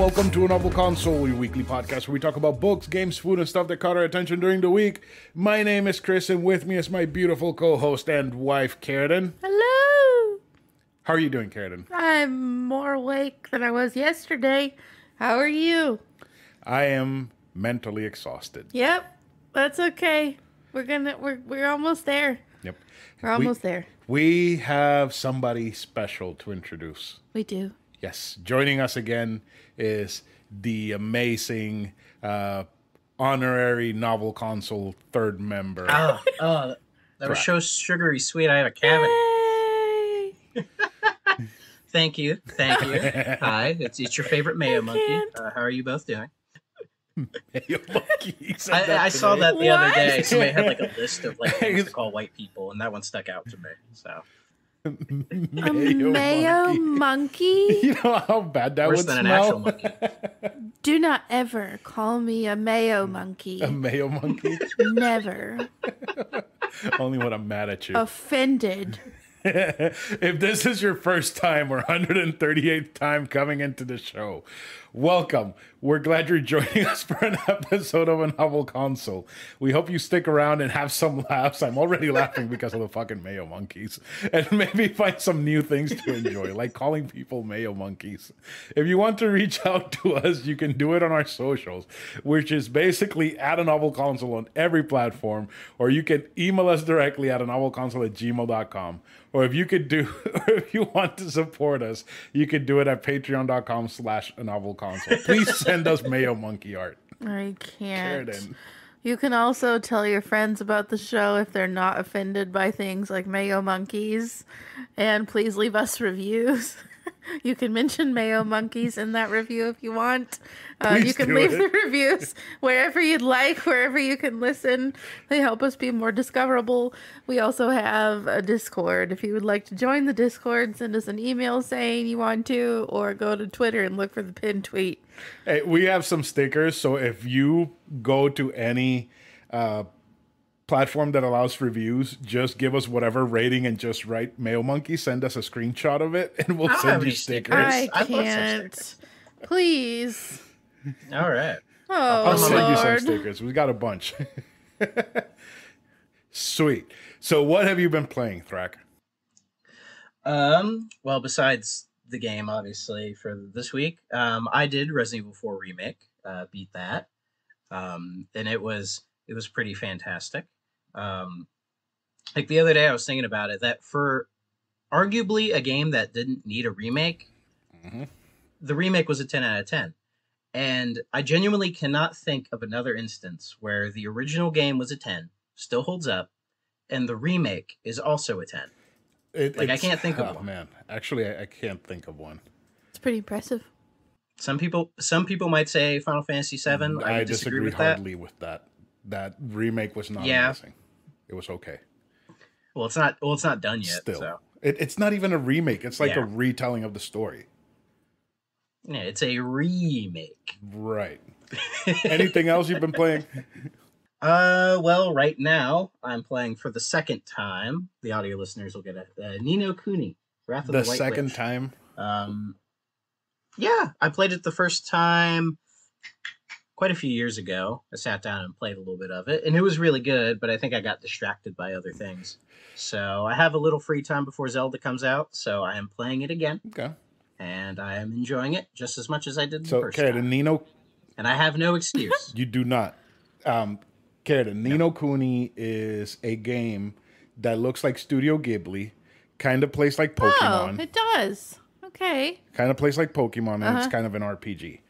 welcome to A Novel Console, your weekly podcast where we talk about books, games, food, and stuff that caught our attention during the week. My name is Chris, and with me is my beautiful co-host and wife, Karen. Hello! How are you doing, Karen? I'm more awake than I was yesterday. How are you? I am mentally exhausted. Yep, that's okay. We're almost there. Yep. We're almost there. We have somebody special to introduce. We do. Yes, joining us again is the amazing honorary Novel Console third member. That was so sugary sweet. I have a cavity. Yay! Thank you. Hi, it's your favorite Mayo Monkey. How are you both doing? Mayo Monkey. I saw that the other day. What? Somebody had like a list of like things to call white people, and that one stuck out to me. So A Mayo monkey? You know how bad that worse would than an smell? actual monkey. Do not ever call me a Mayo monkey. A Mayo monkey? Never. Only when I'm mad at you. Offended. If this is your first time or 138th time coming into the show, welcome. We're glad you're joining us for an episode of A Novel Console. We hope you stick around and have some laughs. I'm already laughing because of the fucking Mayo monkeys. And maybe find some new things to enjoy, like calling people Mayo monkeys. If you want to reach out to us, you can do it on our socials, which is basically at A Novel Console on every platform, or you can email us directly at anovelconsole@gmail.com. Or if you want to support us, you can do it at patreon.com/anovelconsole. Please send us Mayo monkey art. I can't. Karen. You can also tell your friends about the show if they're not offended by things like Mayo monkeys. And please leave us reviews. You can mention Mayo monkeys in that review if you want. You can leave the reviews wherever you'd like, wherever you can listen. They help us be more discoverable. We also have a Discord. If you would like to join the Discord, send us an email saying you want to, or go to Twitter and look for the pinned tweet. Hey, we have some stickers, so if you go to any platform that allows reviews, just give us whatever rating and just write Mayo Monkey, send us a screenshot of it, and we'll send you stickers. I I'd love some can't. stickers. Please. All right. Oh, I'll send you some Lord. stickers. We got a bunch. Sweet. So what have you been playing, Thrak? Well, besides the game, obviously, for this week, I did Resident Evil 4 Remake, beat that. And it was pretty fantastic. Like the other day I was thinking about it, that for arguably a game that didn't need a remake, the remake was a 10 out of 10. And I genuinely cannot think of another instance where the original game was a 10, still holds up, and the remake is also a 10. I can't think of one. Man, actually, I can't think of one. It's pretty impressive. Some people might say Final Fantasy VII. I would disagree with that. hardly with that. That remake was not Yeah. amazing. It was okay. Well, it's not done yet. Still, So. it's not even a remake. It's like a Yeah. retelling of the story. Yeah, it's a remake. Right. Anything else you've been playing? Well, right now I'm playing for the second time. The audio listeners will get it. Ni no Kuni, Wrath of the White second Witch. time? Yeah, I played it the first time quite a few years ago. I sat down and played a little bit of it, and it was really good, but I think I got distracted by other things. So I have a little free time before Zelda comes out, so I am playing it again, Okay. and I am enjoying it just as much as I did the So, first Karen, time. Nino, And I have no excuse. you do not. Karen, Ni no Kuni is a game that looks like Studio Ghibli, kind of plays like Pokemon. Oh, it does. Okay. Kind of plays like Pokemon, and it's kind of an RPG.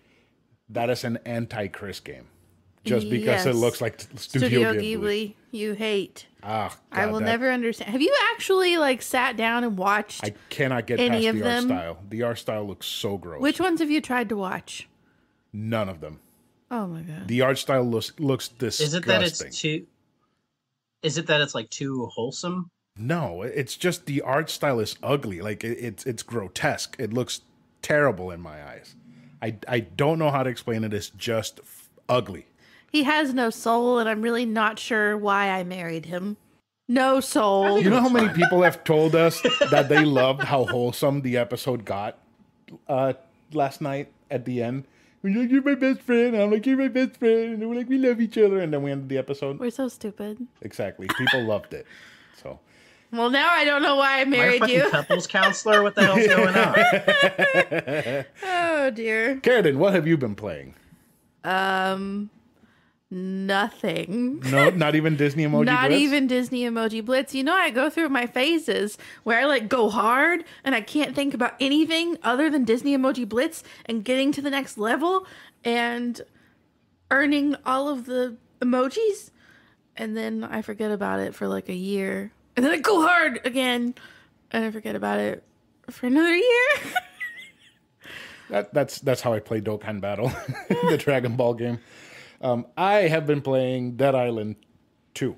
That is an anti-Chris game. Just because it Yes. looks like Studio Ghibli. Ghibli, you hate. Ah, I God, will never understand. Have you actually sat down and watched? I cannot get any past of the art them? style. The art style looks so gross. Which ones have you tried to watch? None of them. Oh my god. The art style looks disgusting. Is it that it's too? Is it that it's like too wholesome? No, it's just the art style is ugly. Like it's grotesque. It looks terrible in my eyes. I don't know how to explain it. It's just ugly. He has no soul, and I'm really not sure why I married him. No soul. You know how many people have told us that they loved how wholesome the episode got last night at the end? We're like, you're my best friend. I'm like, you're my best friend. And we're like, we love each other. And then we ended the episode. We're so stupid. Exactly. People loved it. So. Well, now I don't know why I Am I a married fucking you. couples counselor? What the hell's going on? Oh dear. Carradine, what have you been playing? Nothing. No, not even Disney Emoji Not Blitz? even Disney Emoji Blitz. You know, I go through my phases where I like go hard and I can't think about anything other than Disney Emoji Blitz and getting to the next level and earning all of the emojis. And then I forget about it for like a year. And then I go hard again and I forget about it for another year. That's how I play Dokkan Battle, the Dragon Ball game. I have been playing Dead Island 2.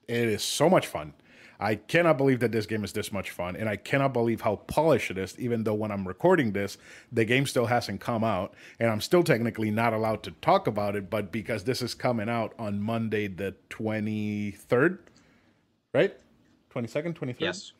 It is so much fun. I cannot believe that this game is this much fun, and I cannot believe how polished it is, even though when I'm recording this, the game still hasn't come out, and I'm still technically not allowed to talk about it, but because this is coming out on Monday the 23rd, right? 22nd, 23rd? Yes.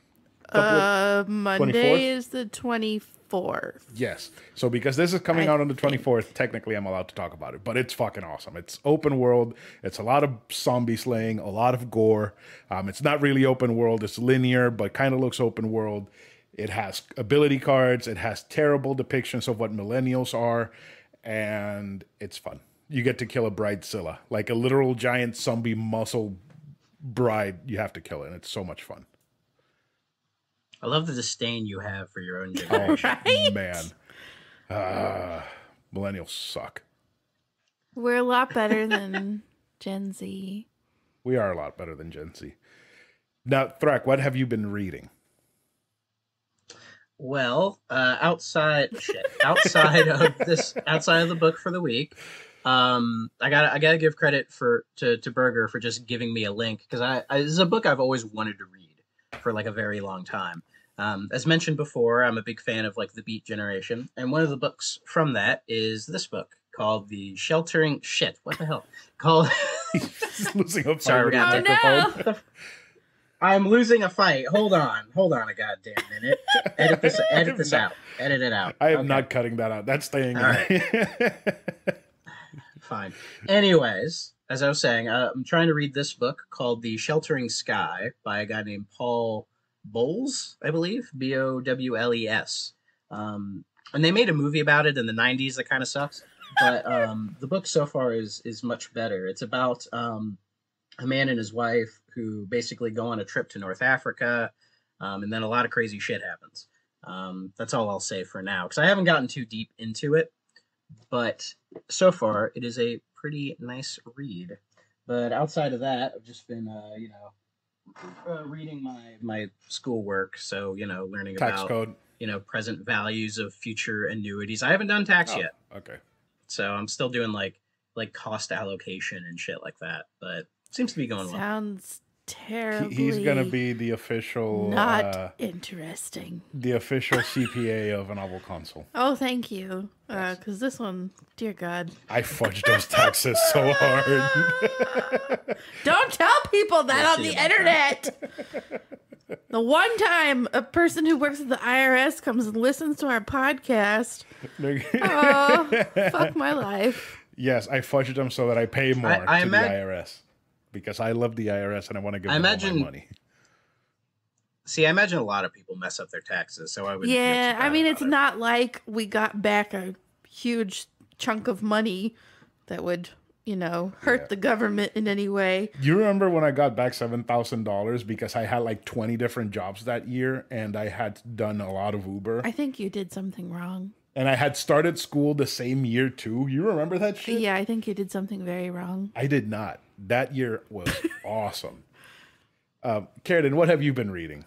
Monday 24th? is the 24th. Yes. So because this is coming I out on the 24th, technically I'm allowed to talk about it, but it's fucking awesome. It's open world. It's a lot of zombie slaying, a lot of gore. It's not really open world. It's linear, but kind of looks open world. It has ability cards. It has terrible depictions of what millennials are, and it's fun. You get to kill a bridezilla, like a literal giant zombie muscle bride. You have to kill it, and it's so much fun. I love the disdain you have for your own Oh, generation. Right? man. Millennials suck. We're a lot better than Gen Z. We are a lot better than Gen Z. Now, Thrak, what have you been reading? Well, outside of the book for the week, I gotta give credit to Berger for just giving me a link because this is a book I've always wanted to read for like a very long time. As mentioned before, I'm a big fan of like the Beat Generation, and one of the books from that is this book called The Sheltering Shit. What the hell? Called He's losing a fight Sorry, with we're his gonna microphone. I'm losing a fight. Hold on a goddamn minute. Edit this out. Edit it out. I am Okay. not cutting that out. That's staying in. All Fine. Anyways, as I was saying, I'm trying to read this book called The Sheltering Sky by a guy named Paul Bowles, I believe. Bowles. And they made a movie about it in the 90s that kind of sucks. But the book so far is much better. It's about a man and his wife who basically go on a trip to North Africa, and then a lot of crazy shit happens. That's all I'll say for now, because I haven't gotten too deep into it. But so far, it is a pretty nice read. But outside of that, I've just been, reading my schoolwork. So, learning Tax about, code. present values of future annuities. I haven't done tax Oh, yet. okay. So I'm still doing like cost allocation and shit like that. But it seems to be going well. Sounds terribly. He's gonna be the official, not interesting. the official CPA of a novel console. Oh, thank you. Because this one, dear God. I fudged those taxes so hard. Don't tell people that We'll on see the about internet. The one time a person who works at the IRS comes and listens to our podcast, oh, fuck my life. Yes, I fudged them so that I pay more I to the IRS because I love the IRS and I want to give them all my money. See, I imagine a lot of people mess up their taxes, so I would. Yeah, I mean, it's not. not like we got back a huge chunk of money that would, hurt the government in any way. You remember when I got back $7,000 because I had like 20 different jobs that year and I had done a lot of Uber I think you did something wrong. and I had started school the same year too. You remember that shit? Yeah, I think you did something very wrong. I did not. That year was awesome. Carradine, what have you been reading?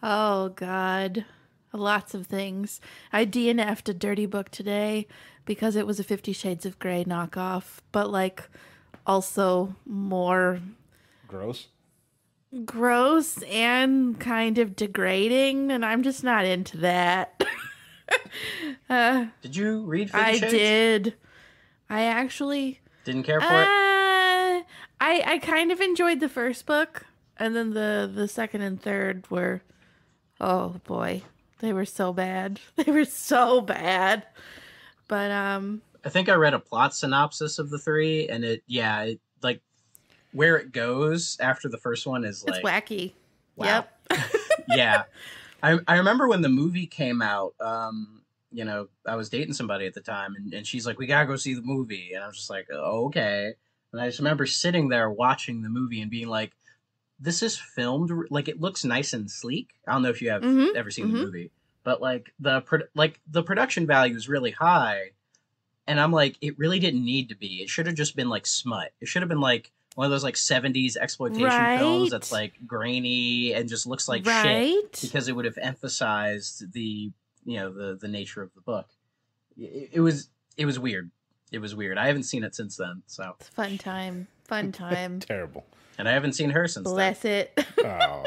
Oh, God. Lots of things. I DNF'd a dirty book today because it was a 50 Shades of Grey knockoff, but also more Gross. gross and kind of degrading, and I'm just not into that. Did you read 50 I Shades? did. I actually... Didn't care for it? I kind of enjoyed the first book, and then the second and third were... Oh, boy. They were so bad. They were so bad. But I think I read a plot synopsis of the three, and it like where it goes after the first one is It's like, wacky. wow. Yep. Yeah. I remember when the movie came out, I was dating somebody at the time, and she's like, we gotta go see the movie. And I was just like, oh, okay. And I just remember sitting there watching the movie and being like, this is filmed, like, it looks nice and sleek. I don't know if you have Mm-hmm. ever seen the Mm-hmm. movie, but like the production value is really high. And I'm like, it really didn't need to be. It should have just been like smut. It should have been like one of those like 70s exploitation films that's Right. like grainy and just looks like shit, Right. because it would have emphasized the nature of the book. It was weird. It was weird. I haven't seen it since then, so. It's fun time. Fun time. Terrible. And I haven't seen her since Bless it. Oh,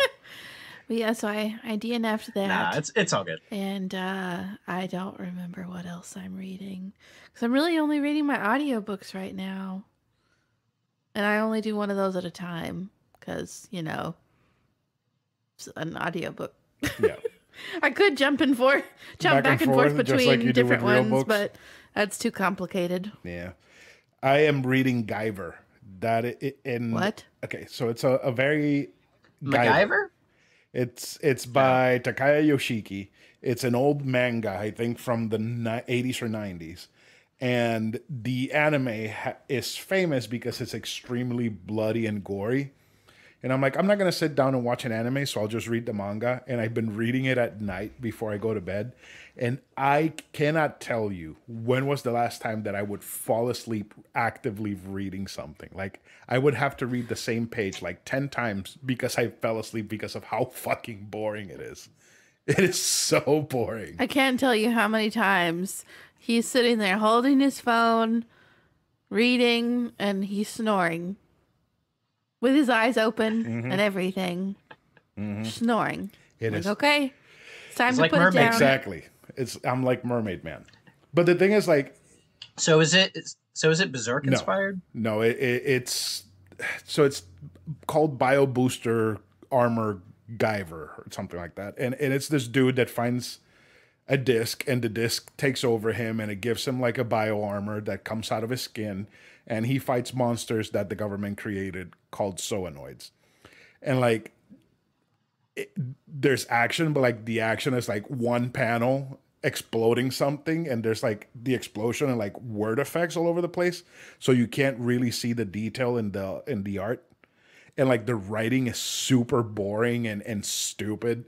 But yeah, so I DNF'd that. then. Nah, it's all good. And I don't remember what else I'm reading. Because I'm really only reading my audiobooks right now. And I only do one of those at a time. Because, it's an audiobook. yeah. I could jump Back back and and forth forth, just between like you do different with real ones, books. but that's too complicated. Yeah. I am reading Guyver. What? Okay, so it's a very MacGyver? It's by Takaya Yoshiki. It's an old manga, I think, from the 80s or 90s. And the anime is famous because it's extremely bloody and gory. And I'm like, I'm not going to sit down and watch an anime, so I'll just read the manga. And I've been reading it at night before I go to bed. And I cannot tell you when was the last time that I would fall asleep actively reading something. Like, I would have to read the same page like 10 times because I fell asleep because of how fucking boring it is. It is so boring. I can't tell you how many times he's sitting there holding his phone, reading, and he's snoring. With his eyes open and everything. Snoring. It Like, is. okay, it's time It's to like put Mermaid. it down. Exactly. I'm like Mermaid Man. But the thing is, like, So is it Berserk inspired? no, it's called Bio Booster Armor Guyver or something like that. And it's this dude that finds a disc, and the disc takes over him, and it gives him like a bio armor that comes out of his skin, and he fights monsters that the government created called Zoanoids. And like, there's action, but like the action is like one panel exploding something, and there's like the explosion and like word effects all over the place, so you can't really see the detail in the art. And like the writing is super boring and stupid.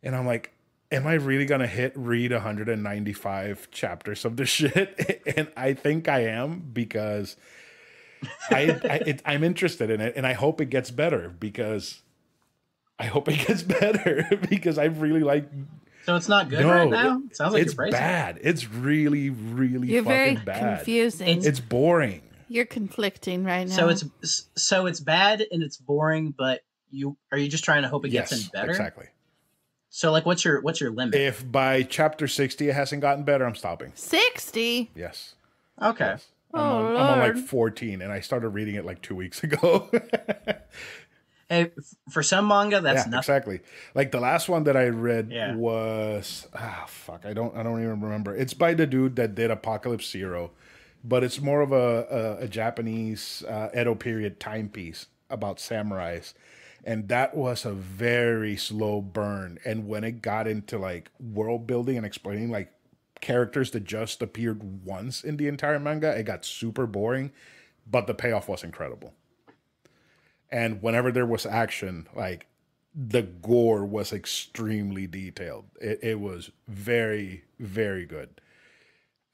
And I'm like, am I really gonna read 195 chapters of this shit? And I think I am, because I'm interested in it, and I hope it gets better because I really like. So it's not good No, right now? It sounds like it's you're praising it. bad. It's really, really You're very fucking bad. confusing. It's boring. You're conflicting right now. So it's bad and it's boring, but are you just trying to hope it gets any Yes, better? exactly. So like what's your limit? If by chapter 60 it hasn't gotten better, I'm stopping. 60. Yes. Okay. Yes. I'm Oh, on like Lord. 14, and I started reading it like 2 weeks ago. Hey, for some manga that's Yeah, nothing. exactly. Like the last one that I read Yeah. was fuck, I don't even remember. It's by the dude that did Apocalypse Zero, but it's more of a Japanese Edo period timepiece about samurais. And that was a very slow burn. And when it got into like world building and explaining like characters that just appeared once in the entire manga, it got super boring, but the payoff was incredible. And whenever there was action, like the gore was extremely detailed. It was very, very good.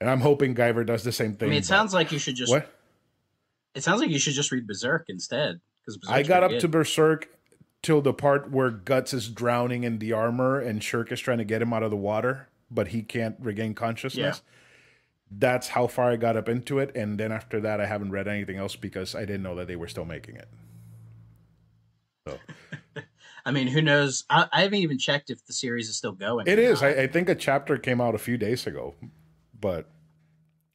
And I'm hoping Guyver does the same I thing. mean, it but- sounds like you should just what? It sounds like you should just read Berserk instead, because I got up to Berserk till the part where Guts is drowning in the armor and Shirk is trying to get him out of the water, but he can't regain consciousness. That's how far I got up into it. And then after that, I haven't read anything else because I didn't know that they were still making it. So I mean, who knows? I haven't even checked if the series is still going. it or is. not. I think a chapter came out a few days ago, but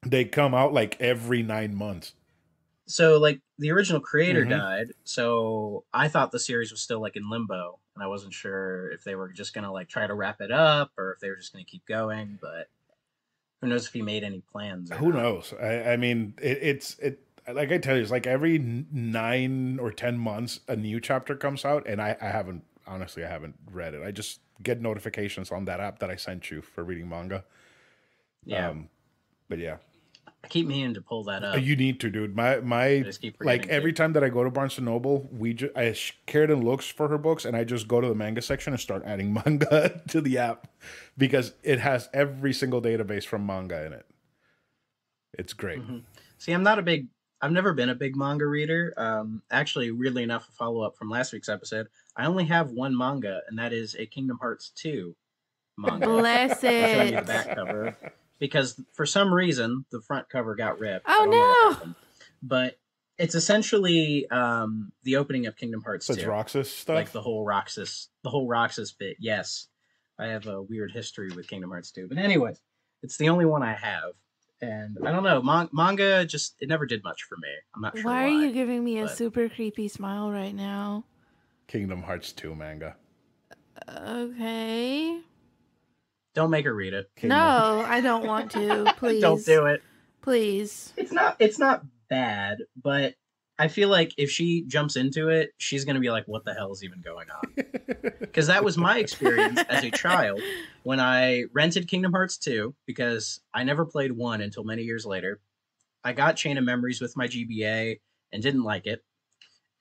they come out like every 9 months. So like the original creator Mhm. died, so I thought the series was still like in limbo, and I wasn't sure if they were just gonna like try to wrap it up or if they were just gonna keep going. But Who knows if he made any plans? Or Who not. knows? I mean, it's like I tell you, it's like every 9 or 10 months a new chapter comes out, and I haven't honestly I haven't read it. I just get notifications on that app that I sent you for reading manga. Yeah, But yeah, I keep meaning to pull that up. you need to, dude. I My just keep like forgetting every to. time that I go to Barnes and Noble, Karen looks for her books, and I just go to the manga section and start adding manga to the app because it has every single database from manga in it. It's great. See, I've never been a big manga reader. Actually, weirdly enough, a follow up from last week's episode, I only have one manga, and that is a Kingdom Hearts 2 manga. Bless I'll show you the it. back cover because for some reason the front cover got ripped. I Oh don't know what no. happened. But it's essentially the opening of Kingdom Hearts So 2. it's Roxas stuff. Like the whole Roxas bit. Yes, I have a weird history with Kingdom Hearts 2. But anyways, it's the only one I have. And I don't know, manga just, it never did much for me. I'm not sure Why why. are you giving me a but- super creepy smile right now? Kingdom Hearts 2 manga. Okay. Don't make her read it. No, I don't want to. Please. Don't do it. Please. It's not bad, but I feel like if she jumps into it, she's going to be like, what the hell is even going on? Because that was my experience as a child when I rented Kingdom Hearts 2, because I never played 1 until many years later. I got Chain of Memories with my GBA and didn't like it.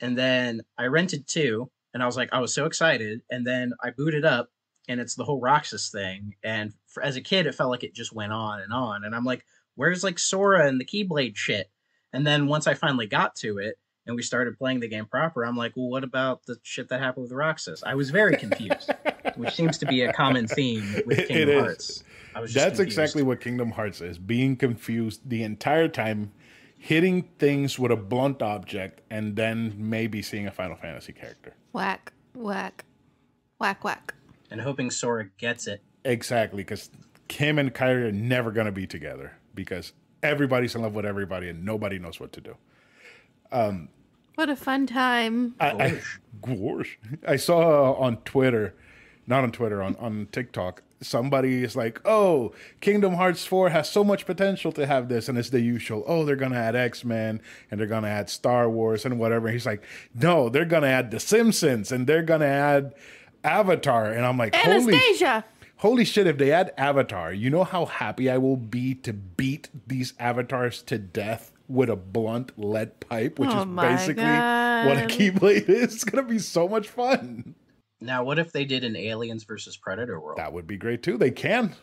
And then I rented 2, and I was so excited. And then I booted up, and it's the whole Roxas thing. And as a kid, it felt like it just went on. And I'm like, where's like Sora and the Keyblade shit? And then once I finally got to it and we started playing the game proper, I'm like, well, what about the shit that happened with Roxas? I was very confused, which seems to be a common theme with Kingdom Hearts. I was just That's confused. exactly what Kingdom Hearts is. Being confused the entire time, hitting things with a blunt object, and then maybe seeing a Final Fantasy character. Whack, whack, whack, whack. And hoping Sora gets it. Exactly, because Kim and Kyrie are never going to be together because everybody's in love with everybody and nobody knows what to do. What a fun time. Gosh. I saw on Twitter, not on Twitter, on TikTok, somebody is like, oh, Kingdom Hearts 4 has so much potential to have this. And it's the usual, oh, they're going to add X-Men and they're going to add Star Wars and whatever. He's like, no, they're going to add The Simpsons and they're going to add Avatar. And I'm like, Anastasia. holy shit, if they add Avatar, you know how happy I will be to beat these avatars to death with a blunt lead pipe, which Oh is my basically what a God. Keyblade is. It's going to be so much fun. Now, what if they did an Aliens versus Predator world? That would be great too. They can.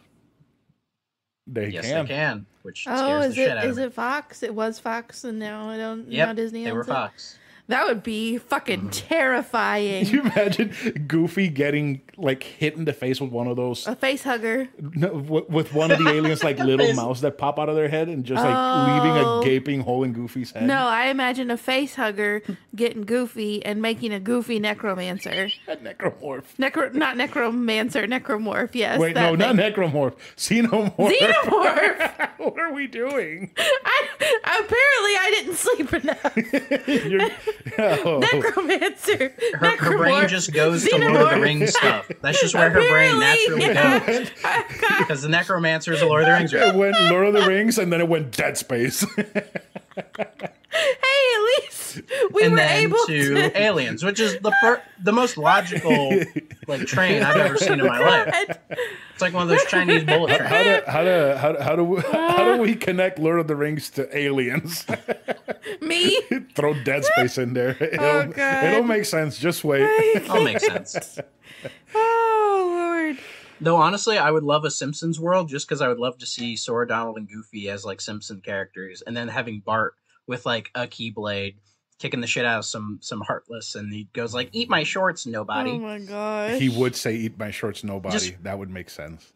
Yes, they can, which Oh, scares the is shit out it of me. Fox? It was Fox, and now I don't. Yep, now Disney they were owns it. Fox. That would be fucking terrifying. Can you imagine Goofy getting like hit in the face with one of those, A face hugger. no, with one of the aliens like little Face- mouths that pop out of their head and just like leaving a gaping hole in Goofy's head? No, I imagine a face hugger getting Goofy and making a Goofy necromancer. A necromorph. Not necromancer, necromorph. Yes. Wait, that no, thing. not necromorph. Xenomorph. Xenomorph. What are we doing? Apparently, I didn't sleep enough. You're, oh. Necromancer. Her brain just goes to Lord of the Xenomorph. Rings stuff. That's just where her brain naturally Apparently, goes. Because the Necromancer is a Lord of the Rings. It went Lord of the Rings and then it went Dead Space. Hey, at least we And were then able to Aliens, which is the most logical like train I've ever seen in my life. It's like one of those Chinese bullet trains. How do we connect Lord of the Rings to aliens? Me. Throw Dead Space in there. God. It'll make sense. Just wait. All makes sense. Oh Lord. Though honestly, I would love a Simpsons world just because I would love to see Sora, Donald, and Goofy as like Simpson characters, and then having Bart with like a Keyblade kicking the shit out of some Heartless, and he goes like, "Eat my shorts, nobody." Oh my gosh. He would say, "Eat my shorts, nobody." Just- That would make sense.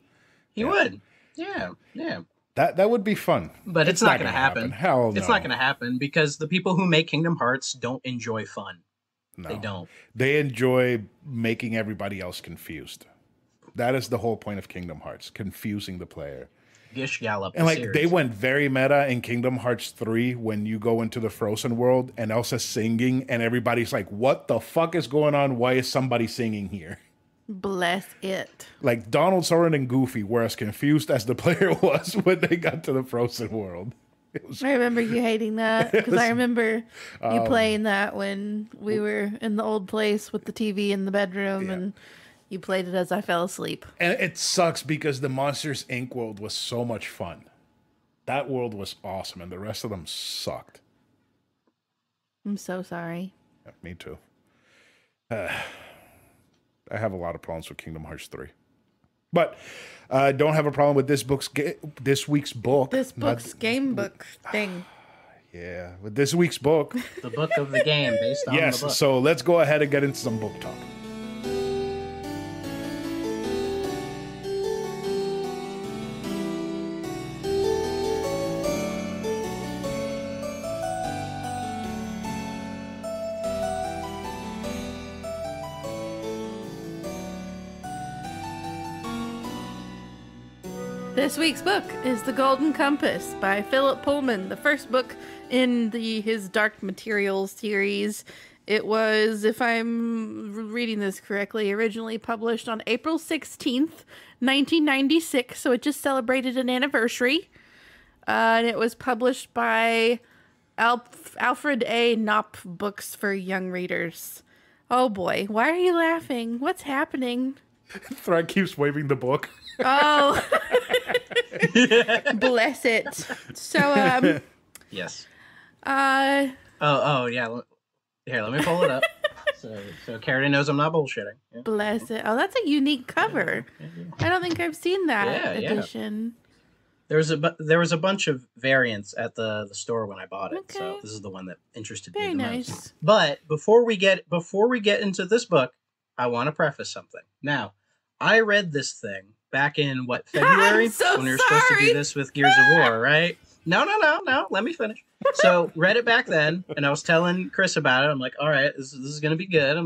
He would. Yeah. That would be fun. But it's not going to gonna happen. Hell no. It's not going to happen because the people who make Kingdom Hearts don't enjoy fun. No. They don't. They enjoy making everybody else confused. That is the whole point of Kingdom Hearts, confusing the player. Gish Gallop. And the like series. they went very meta in Kingdom Hearts 3 when you go into the Frozen world and Elsa's singing and everybody's like, what the fuck is going on? Why is somebody singing here? Bless it. Like Donald, Soren, and Goofy were as confused as the player was when they got to the frozen world. I remember you hating that because I remember you Um, playing that when we were in the old place with the TV in the bedroom, Yeah. and you played it as I fell asleep. And it sucks because the Monsters Inc. world was so much fun. That world was awesome, and the rest of them sucked. I'm so sorry. Yeah, me too. I have a lot of problems with Kingdom Hearts 3. But I don't have a problem with this week's book. This Not- book's game book thing. Yeah, with this week's book. The book of the game based on the Yes, book. so let's go ahead and get into some book talk. This week's book is The Golden Compass by Philip Pullman, the first book in his Dark Materials series. It was, if I'm reading this correctly, originally published on April 16th, 1996, so it just celebrated an anniversary. And it was published by Alfred A. Knopf Books for Young Readers. Oh boy, why are you laughing? What's happening? Thread keeps waving the book. Oh, bless it. So, Yes. uh, Oh, yeah. Here, let me pull it up. So Carradine knows I'm not bullshitting. Yeah. bless it. Oh, that's a unique cover. I don't think I've seen that Yeah. edition. There was a bunch of variants at the store when I bought it. So Okay. this is the one that interested Very me the nice. most. But before we get into this book, I want to preface something. Now, I read this thing back in February I'm so when we were supposed to sorry. do this with Gears of War, right? No. Let me finish. So read it back then, and I was telling Chris about it. I'm like, all right, this is gonna be good,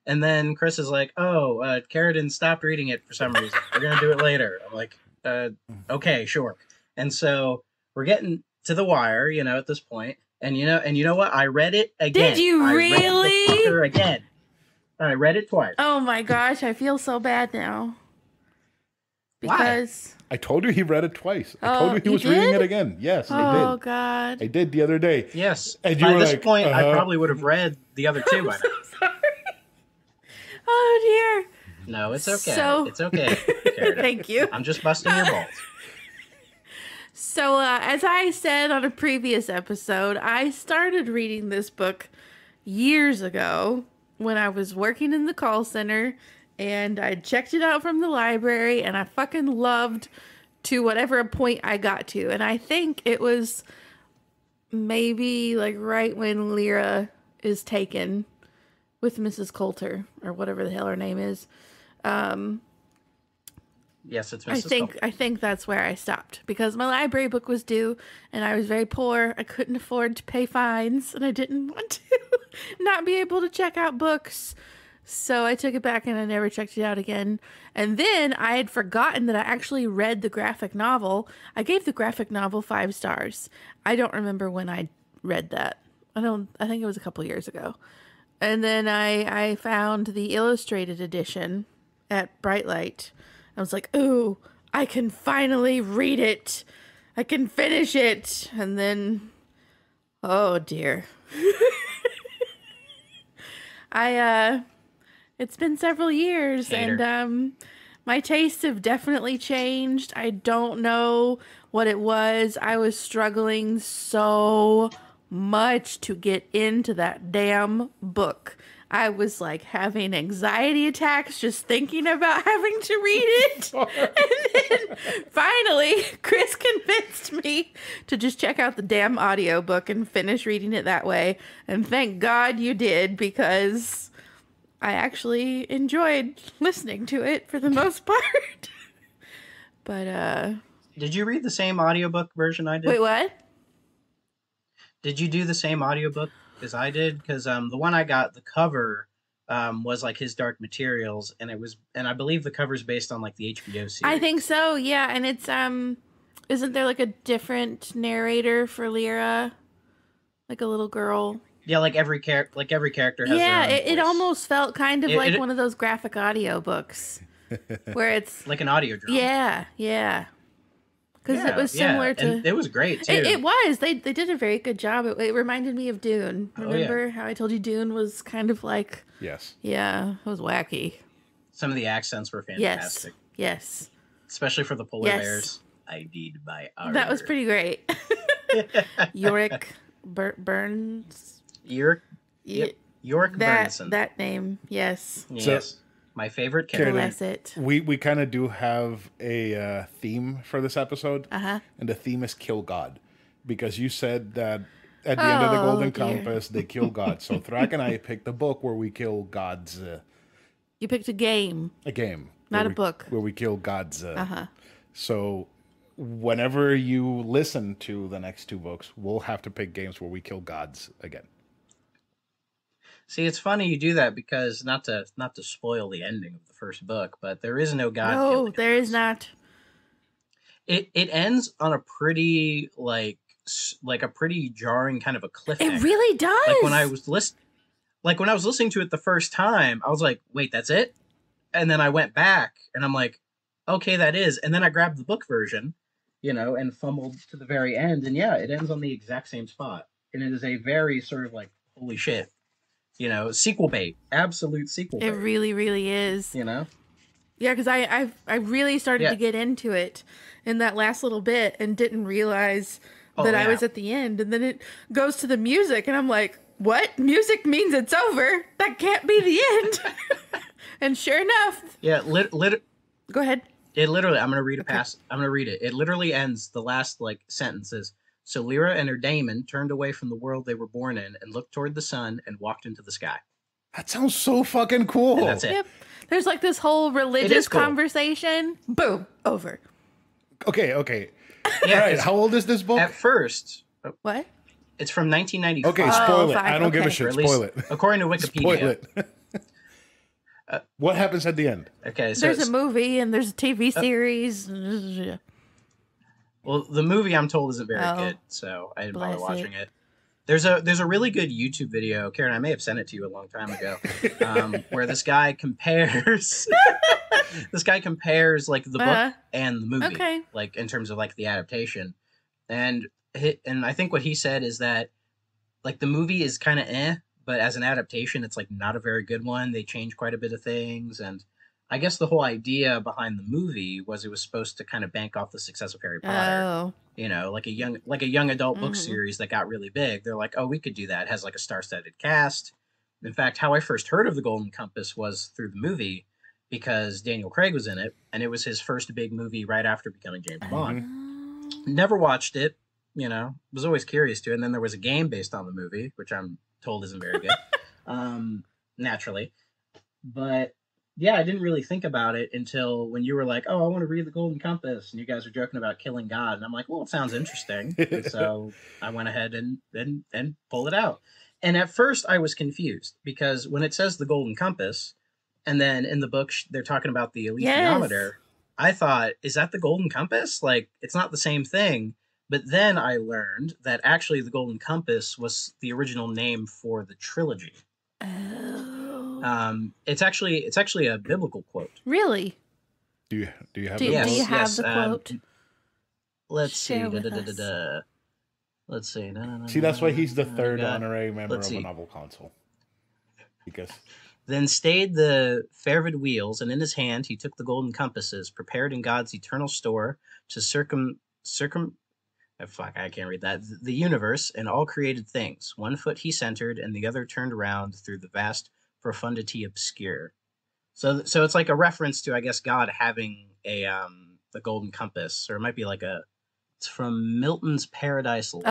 And then Chris is like, oh, Carradine stopped reading it for some reason. We're gonna do it later. I'm like, okay, sure. And so we're getting to the wire, at this point. And you know what? I read it again. Did you I read the really? fucker again. I read it twice. Oh my gosh, I feel so bad now. Why? Because I told you he read it twice. I Oh, told you he you was reading did? it again. Yes, oh I did. god. I did the other day. Yes. And you By were this like, point, I uh-huh. probably would have read the other two by now. Sorry. Oh dear. No, it's okay. So- It's okay. Carradine. Thank you. I'm just busting your balls. So, as I said on a previous episode, I started reading this book years ago when I was working in the call center, and I checked it out from the library, and I fucking loved to whatever point I got to. And I think it was maybe like right when Lyra is taken with Mrs. Coulter, or whatever the hell her name is. Yes, it's Mrs. I think that's where I stopped because my library book was due and I was very poor. I couldn't afford to pay fines and I didn't want to not be able to check out books. So I took it back and I never checked it out again. And then I had forgotten that I actually read the graphic novel. I gave the graphic novel 5 stars. I don't remember when I read that. I think it was a couple years ago. And then I found the illustrated edition at Brightlight. I was like, ooh, I can finally read it. I can finish it. And then, oh dear. It's been several years Hater. and my tastes have definitely changed. I don't know what it was. I was struggling so much to get into that damn book. I was like having anxiety attacks just thinking about having to read it. And then finally, Chris convinced me to just check out the damn audiobook and finish reading it that way. And thank God you did, because I actually enjoyed listening to it for the most part. But, Did you read the same audiobook version I did? wait, what? Did you do the same audiobook as I did? Because the one I got, the cover was like his Dark Materials, and I believe the cover's based on like the HBO series. I think so, yeah. And it's, isn't there like a different narrator for Lyra? Like a little girl? Yeah, like every character has Yeah, their own it voice. almost felt kind of like It- one of those graphic audio books where it's like an audio drama. yeah. Because Yeah, it was similar to. and it was great too. It was. They did a very good job. It reminded me of Dune. Oh, Remember how I told you Dune was kind of like, Yes. yeah, it was wacky. Some of the accents were fantastic, Yes. especially for the polar Yes. bears. I need by Arr. That was pretty great. Yorick Burns. York Ye- York Burnson. That name, yes. Yes, my favorite character. Kaden, Bless it. We kind of do have a theme for this episode, Uh-huh. and the theme is kill God, because you said that at the end of the Oh, Golden dear. Compass they kill God. So Thrak and I picked a book where we kill gods. You picked a game. A game, Not where a we- book. where we kill gods. Uh-huh. So whenever you listen to the next two books, we'll have to pick games where we kill gods again. See, it's funny you do that because not to spoil the ending of the first book, but there is no god. No, killing there is gods. not. It ends on a pretty like a pretty jarring kind of a cliffhanger. It really does. Like when I was listening to it the first time, I was like, "Wait, that's it?" And then I went back and I'm like, "Okay, that is." And then I grabbed the book version, and fumbled to the very end, and yeah, it ends on the exact same spot. And it is a very sort of like, holy shit, sequel bait, absolute sequel bait. It really, really is. Yeah, because I really started Yeah. to get into it in that last little bit and didn't realize Oh, that I yeah. was at the end. And then it goes to the music, and I'm like, what? Music means it's over. That can't be the end. And sure enough, yeah. go ahead. It literally, I'm gonna read it past. I'm gonna read it. It literally ends. The last sentences. So Lyra and her daemon turned away from the world they were born in and looked toward the sun and walked into the sky. That sounds so fucking cool. And that's it. Yep. There's like this whole religious cool. conversation. Boom. Over. Okay. Yeah. All right. 'Cause How old is this book? At first, What? it's from 1995. Okay, spoil it. fine, I don't give a okay. shit. Or at least, Spoil it. according to Wikipedia. Spoil it. What happens at the end? Okay, so There's it's- a movie and there's a TV series. well, the movie I'm told isn't very Oh. good, so I didn't bother Bless watching it. There's a really good YouTube video, Karen. I may have sent it to you a long time ago, where this guy compares like the Uh-huh. book and the movie, Okay. like in terms of like the adaptation, and I think what he said is that like the movie is kind of but as an adaptation, it's like not a very good one. They change quite a bit of things, and I guess the whole idea behind the movie was it was supposed to kind of bank off the success of Harry Potter. Oh. Like a young adult book Mhm. series that got really big. They're like, oh, we could do that. It has like a star-studded cast. In fact, how I first heard of the Golden Compass was through the movie because Daniel Craig was in it, and it was his first big movie right after becoming James Bond. Never watched it, was always curious to. And then there was a game based on the movie, which I'm told isn't very good, naturally. But yeah, I didn't really think about it until when you were like, oh, I want to read the Golden Compass, and you guys were joking about killing God, and I'm like, well, it sounds interesting. And so I went ahead and pulled it out. And at first I was confused because when it says the Golden Compass, and then in the book they're talking about the Alethiometer, I thought, is that the Golden Compass? Like, it's not the same thing. But then I learned that actually the Golden Compass was the original name for the trilogy. Oh. It's actually a biblical quote. Really? Do you have Do, the Yes, do you book? have yes, the quote? Let's see. Share with us. Let's see. See, that's why he's the Oh, third God. honorary member Let's of a see. novel council. Because Then stayed the fervid wheels, and in his hand he took the golden compasses, prepared in God's eternal store to I can't read that. The universe and all created things. One foot he centered, and the other turned around through the vast profundity obscure. So it's like a reference to, I guess, God having a golden compass, or it might be like it's from Milton's Paradise Lost.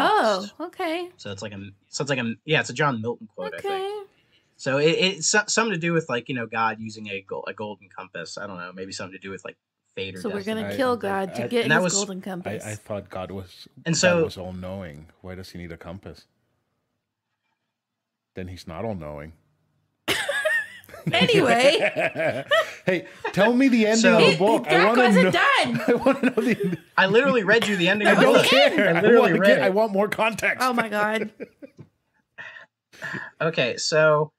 Oh, okay. So it's a John Milton quote, I think. Okay. So it's something to do with like God using a golden compass. I don't know, maybe something to do with like fate or So we're destiny. gonna I- kill I- God to I- get and that his was- golden compass. I thought God was And so- God was all knowing. Why does he need a compass? Then he's not all knowing. Anyway, Hey, tell me the ending So- of the book. I Doc want to wasn't know. done. I want to know the. I literally read you the ending I of the don't book. care. I literally want read it. I want more context. Oh my God. Okay, so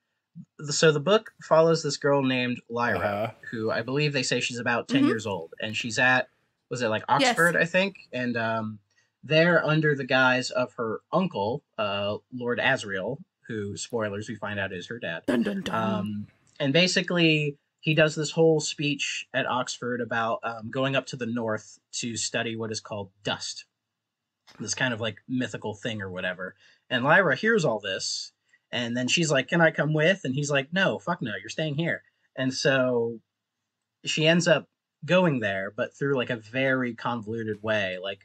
the book follows this girl named Lyra, Uh-huh. who I believe they say she's about 10 Mm-hmm. years old, and she's at, was it like Yes. Oxford, I think, and they're under the guise of her uncle, Lord Asriel, who, spoilers, we find out is her dad. Dun dun dun. And basically, he does this whole speech at Oxford about going up to the north to study what is called dust, this kind of like mythical thing or whatever. And Lyra hears all this, and then she's like, "Can I come with?" And he's like, "No, fuck no, you're staying here." And so she ends up going there, but through like a very convoluted way. Like,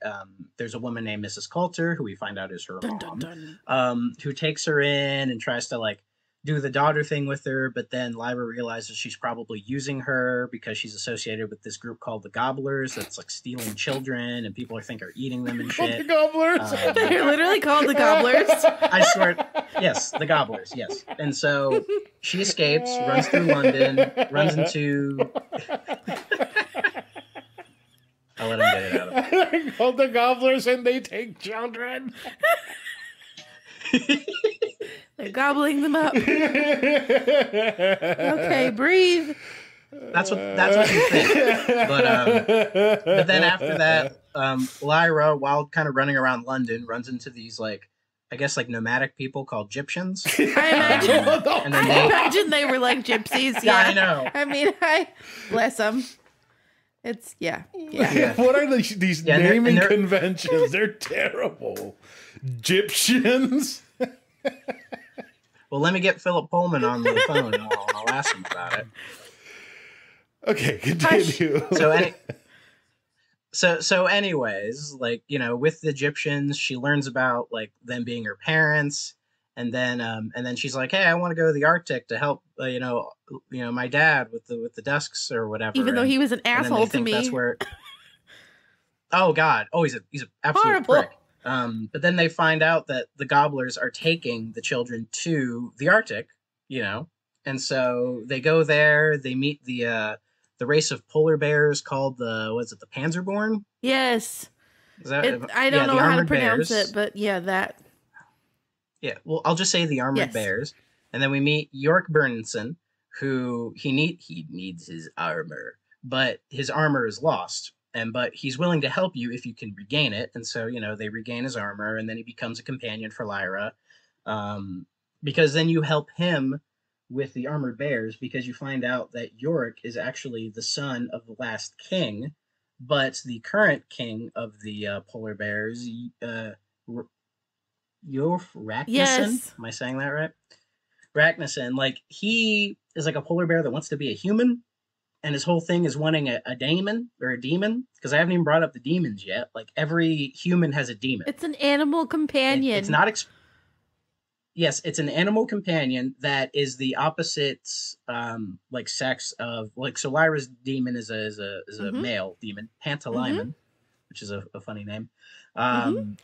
there's a woman named Mrs. Coulter, who we find out is her Dun dun mom, dun. who takes her in and tries to like do the daughter thing with her, but then Lyra realizes she's probably using her because she's associated with this group called the Gobblers that's like stealing children, and people think are eating them and Called the shit. Gobblers. They're literally called the Gobblers. I swear, yes, the Gobblers, yes. And so she escapes, runs through London, runs into. I'll let him get it out of him. They're called the Gobblers, and they take children. They're gobbling them up. Okay, breathe. That's what you think. But then after that, Lyra, while kind of running around London, runs into these like, I guess like nomadic people called Egyptians. I imagine. And then I they, imagine they were like gypsies. yeah, Yeah, I know. I mean, I bless them. It's yeah. Yeah. What are these Yeah, and naming they're- conventions? They're terrible. Egyptians. Well, let me get Philip Pullman on the phone, and I'll ask him about it. Okay, continue. So anyways, like, you know, with the Egyptians, she learns about like them being her parents, and then she's like, "Hey, I want to go to the Arctic to help, my dad with the dusks or whatever." Even though he was an and then they asshole to think me. that's where. Oh God! Oh, he's an absolute Horrible. prick. But then they find out that the Gobblers are taking the children to the Arctic, and so they go there. They meet the race of polar bears called the Panzerborn? Yes. Is that I don't yeah, know the how to armored pronounce bears. it, but yeah, that. Yeah, well, I'll just say the armored Yes. bears, and then we meet York Burnison, who he needs his armor, but his armor is lost, but he's willing to help you if you can regain it, and so they regain his armor, and then he becomes a companion for Lyra, because then you help him with the armored bears because you find out that York is actually the son of the last king, but the current king of the polar bears, Yorf Ragnarsson. Yes. Am I saying that right? Ragnarsson, like he is like a polar bear that wants to be a human, and his whole thing is wanting a daemon or a demon. Because I haven't even brought up the demons yet. Like every human has a demon. It's an animal companion. It's not. Yes, it's an animal companion that is the opposite, like sex of like. So Lyra's demon is a Mhm. male demon, Pantalaimon, which is a funny name. Mhm.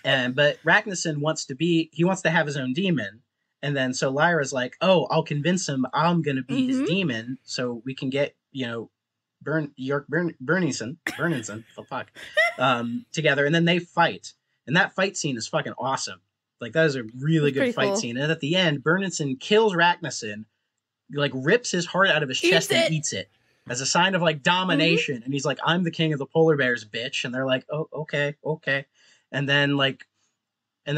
But Ragnarsson wants to have his own demon, and then so Lyra's like, "Oh, I'll convince him I'm gonna be his Mhm. demon, so we can get Burnison, the fuck, together." And then they fight, and that fight scene is fucking awesome. Like that is a really It's good pretty fight cool. scene. And at the end, Burnison kills Ragnarsson, like rips his heart out of his chest and eats it as a sign of like domination. And he's like, "I'm the king of the polar bears, bitch." And they're like, "Oh, okay. And then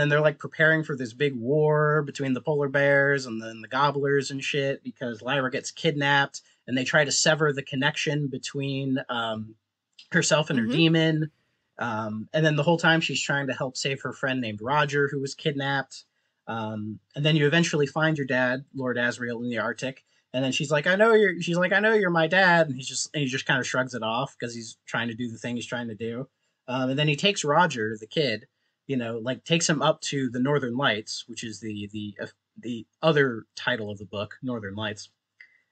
they're like preparing for this big war between the polar bears and then the Gobblers and shit because Lyra gets kidnapped, and they try to sever the connection between herself and her Mhm. demon. And then the whole time she's trying to help save her friend named Roger, who was kidnapped. And then you eventually find your dad, Lord Asriel, in the Arctic. And then she's like, "I know you're my dad." And he just kind of shrugs it off because he's trying to do the thing he's trying to do. And then he takes Roger, the kid, like takes him up to the Northern Lights, which is the other title of the book, Northern Lights,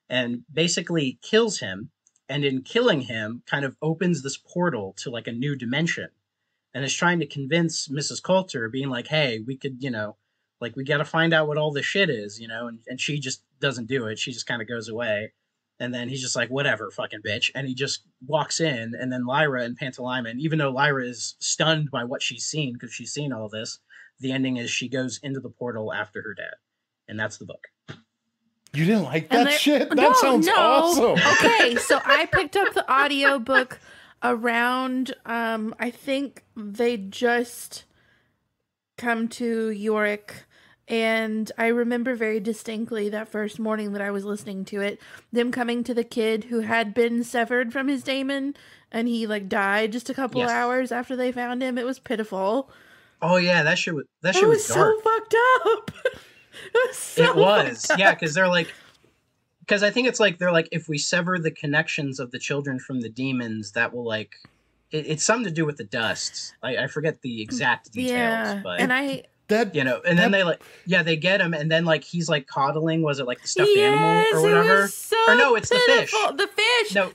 and basically kills him. And in killing him, kind of opens this portal to like a new dimension, and is trying to convince Mrs. Coulter, being like, "Hey, we could, like we got to find out what all this shit is, and she just doesn't do it. She just kind of goes away. And then he's just like, "Whatever, fucking bitch." And he just walks in, and then Lyra and Pantalaimon, even though Lyra is stunned by what she's seen because she's seen all this, the ending is she goes into the portal after her dad, and that's the book. You didn't like that shit? That sounds awesome. Okay, so I picked up the audiobook around, I think they just come to Yorick, and I remember very distinctly that first morning that I was listening to it, them coming to the kid who had been severed from his daemon, and he like died just a couple hours after they found him. It was pitiful. Oh yeah, that shit was dark. So fucked up. It was, yeah, because they're like, because I think it's like they're like, if we sever the connections of the children from the demons, that will like, it's something to do with the dust. I forget the exact details, but and then they like, they get him, and then like he's like coddling. Was it like the stuffed animal or whatever? Or no, it's pitiful. the fish. No,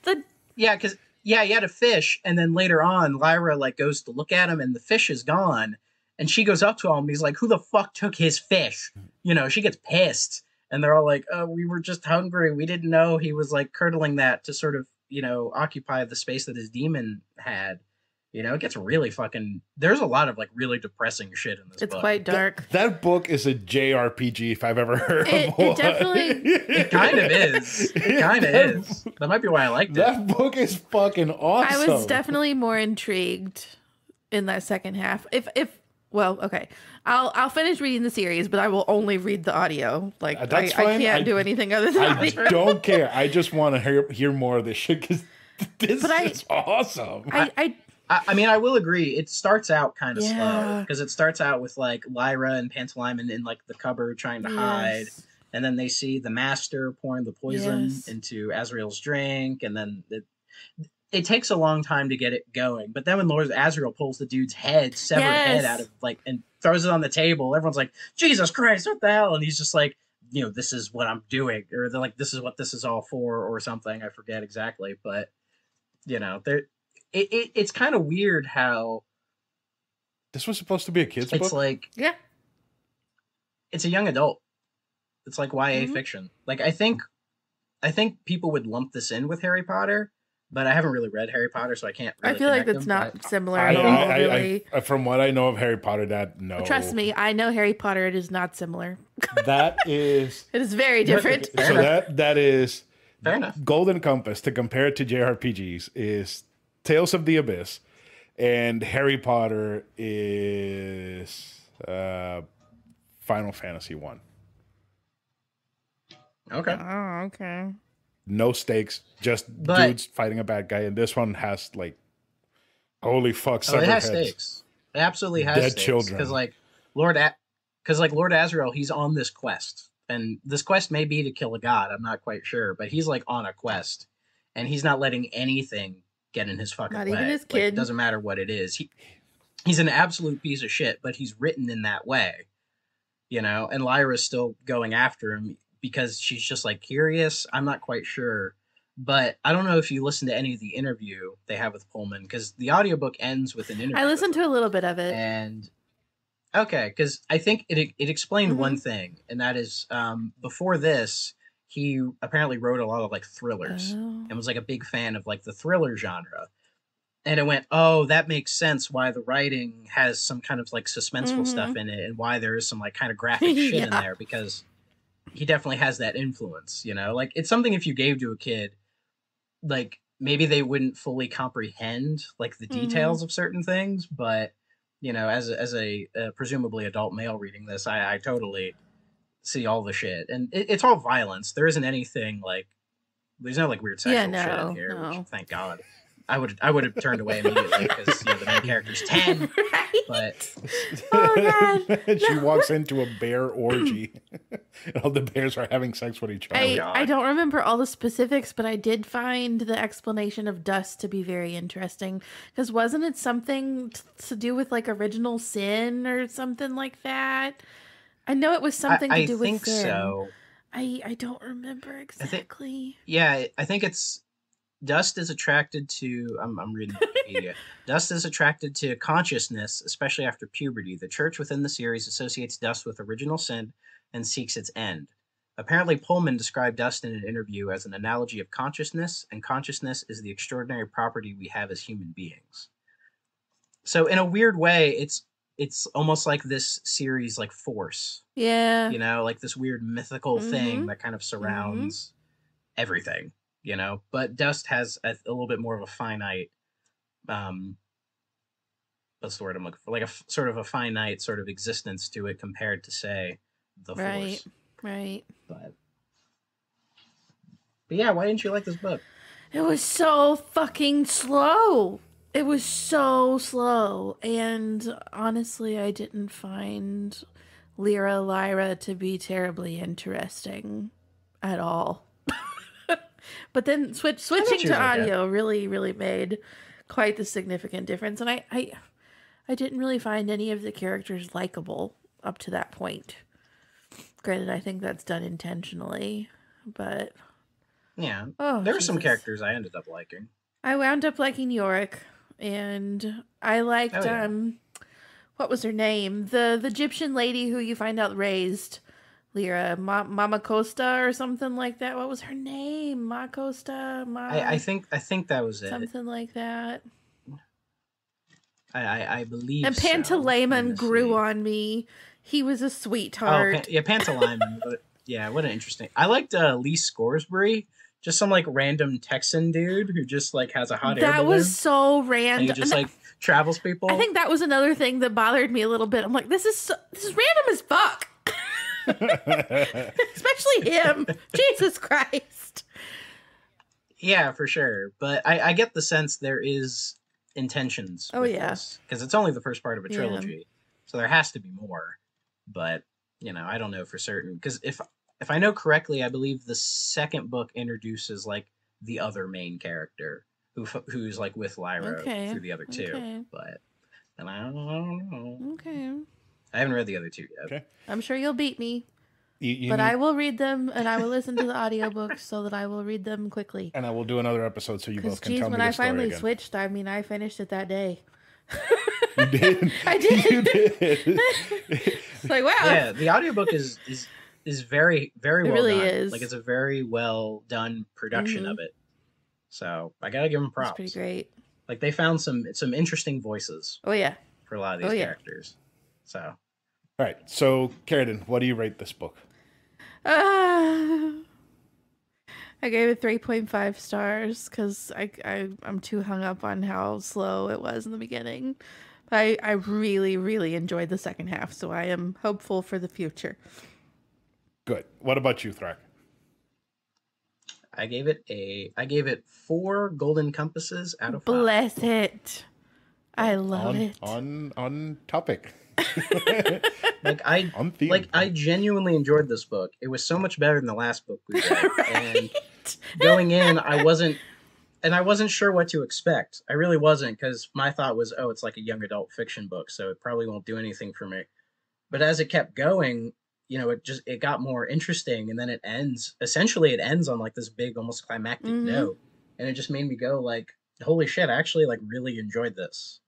he had a fish, and then later on, Lyra like goes to look at him, and the fish is gone. And she goes up to him. He's like, who the fuck took his fish? She gets pissed. And they're all like, oh, we were just hungry. We didn't know he was like curdling that to sort of, occupy the space that his demon had. It gets really fucking... There's a lot of like really depressing shit in this book. It's quite dark. That book is a JRPG if I've ever heard of one. It definitely... It kind of is. It kind of is. That might be why I liked it. That book is fucking awesome. I was definitely more intrigued in that second half. Well, okay. I'll finish reading the series, but I will only read the audio. Like I can't do anything other than audio. I don't care. I just want to hear more of this shit because this is awesome. I mean, I will agree. It starts out kind of slow because it starts out with like Lyra and Pantalaimon in like the cupboard trying to hide, and then they see the master pouring the poison into Azrael's drink, and then it takes a long time to get it going. But then when Lord Azrael pulls the dude's severed head out of like and throws it on the table, everyone's like, Jesus Christ, what the hell? And he's just like, this is what I'm doing, or they're like, this is what this is all for, or something. I forget exactly, but it's kind of weird how this was supposed to be a kid's book. It's like, it's a young adult. It's like YA fiction. Like I think people would lump this in with Harry Potter, but I haven't really read Harry Potter, so I can't really I feel like it's not similar at all, really. From what I know of Harry Potter, no. Trust me, I know Harry Potter. It is not similar. That is... It is very different. So that is... Fair enough. Golden Compass, to compare it to JRPGs, is Tales of the Abyss, and Harry Potter is Final Fantasy 1. Okay. Oh, okay. No stakes, just dudes fighting a bad guy. And this one has like, holy fuck, it has stakes. It absolutely has dead stakes. children. Because like Lord Azrael, he's on this quest, and this quest may be to kill a god. I'm not quite sure, but he's like on a quest, and he's not letting anything get in his fucking way. Not even his kid. Like, it doesn't matter what it is. He's an absolute piece of shit, but he's written in that way, And Lyra's still going after him because she's just like curious. I'm not quite sure, but I don't know if you listen to any of the interview they have with Pullman, because the audiobook ends with an interview. I listened to a little bit of it. And okay, because I think it explained one thing, and that is before this, he apparently wrote a lot of like thrillers and was like a big fan of like the thriller genre. And it went, oh, that makes sense why the writing has some kind of like suspenseful stuff in it, and why there is some like kind of graphic shit in there, because he definitely has that influence, Like, it's something if you gave to a kid, like, maybe they wouldn't fully comprehend, like, the details of certain things, but, as a presumably adult male reading this, I totally see all the shit. And it's all violence. There isn't anything, like, there's no, like, weird sexual shit in here, which, thank God. I would have turned away immediately because the main character's 10. Right? But she walks into a bear orgy, and all the bears are having sex with each other. I don't remember all the specifics, but I did find the explanation of dust to be very interesting. Because wasn't it something to do with like original sin or something like that? I know it was something to do with sin. I think so. I don't remember exactly. I think it's. Dust is attracted to, I'm reading Wikipedia. Dust is attracted to consciousness, especially after puberty. The church within the series associates dust with original sin and seeks its end. Apparently, Pullman described dust in an interview as an analogy of consciousness, and consciousness is the extraordinary property we have as human beings. So in a weird way, it's it's almost like this series like force, Yeah. like this weird mythical thing Mm-hmm. that kind of Mm-hmm. surrounds everything, but Dust has a little bit more of a finite, um what's the word I'm looking for, like sort of a finite sort of existence to it compared to, say, the Right. force. Right. but but yeah, why didn't you like this book? It was so fucking slow. It was so slow. And honestly, I didn't find Lyra to be terribly interesting at all. But then I thought switching she to was okay. audio really, really made quite the significant difference. And I didn't really find any of the characters likable up to that point. Granted, I think that's done intentionally, but Yeah, oh, there were some Jesus. characters I ended up liking. I wound up liking Yorick, and I Oh liked yeah. what was her name? The Egyptian lady who you find out raised Lyra, Mama Costa or something like that. What was her name? Ma Costa, I think that was it. something like that. I believe And so. Let me Pantalaimon grew see. on me. He was a Oh, sweetheart. Yeah, Pantalaimon. Yeah, what an interesting. I liked Lee Scoresbury, just some like random Texan dude who just like has a hot air That was balloon so and he random. just like travels I people. think that was another thing that bothered me a little bit. I'm like, this is random as fuck. Especially him. Jesus Christ. Yeah, for sure. But I get the sense there is intentions Oh with yeah. this because it's only the first part of a Yeah. trilogy, so there has to be more. But I don't know for certain because if I know correctly, I believe the second book introduces like the other main character who's like with Lyra Okay. through the other two. Okay. But and I don't know. Okay. I haven't read the other two yet. Okay. I'm sure you'll beat me. You But need, I will read them and I will listen to the audiobooks so that I will read them quickly. and I will do another episode so you Because, both can geez, tell me when the I story finally again. switched, I mean, I finished it that day. You did. I did. You did. It's like, wow. Yeah, the audiobook is very very It well really done. is. Like it's a very well done production Mhm. of it. So I gotta give them It's props. pretty great. Like they found some interesting voices Oh, yeah. for a lot of these Oh, yeah. characters. So All right. So, Carradine, what do you rate this book? I gave it 3.5 stars because I'm too hung up on how slow it was in the beginning. I really, really enjoyed the second half, so I am hopeful for the future. Good. What about you, Thrak? I gave it 4 golden compasses out of 5. Bless it. I love it. On topic. Like I On theme. like I genuinely enjoyed this book. It was so much better than the last book we read. And Right. going in, I wasn't sure what to expect. I really wasn't because my thought was, oh, it's like a young adult fiction book, so it probably won't do anything for me. But as it kept going, it got more interesting, and then it ends. Essentially, it ends on like this big, almost climactic Mhm. note, and it just made me go like, holy shit! I actually like really enjoyed this,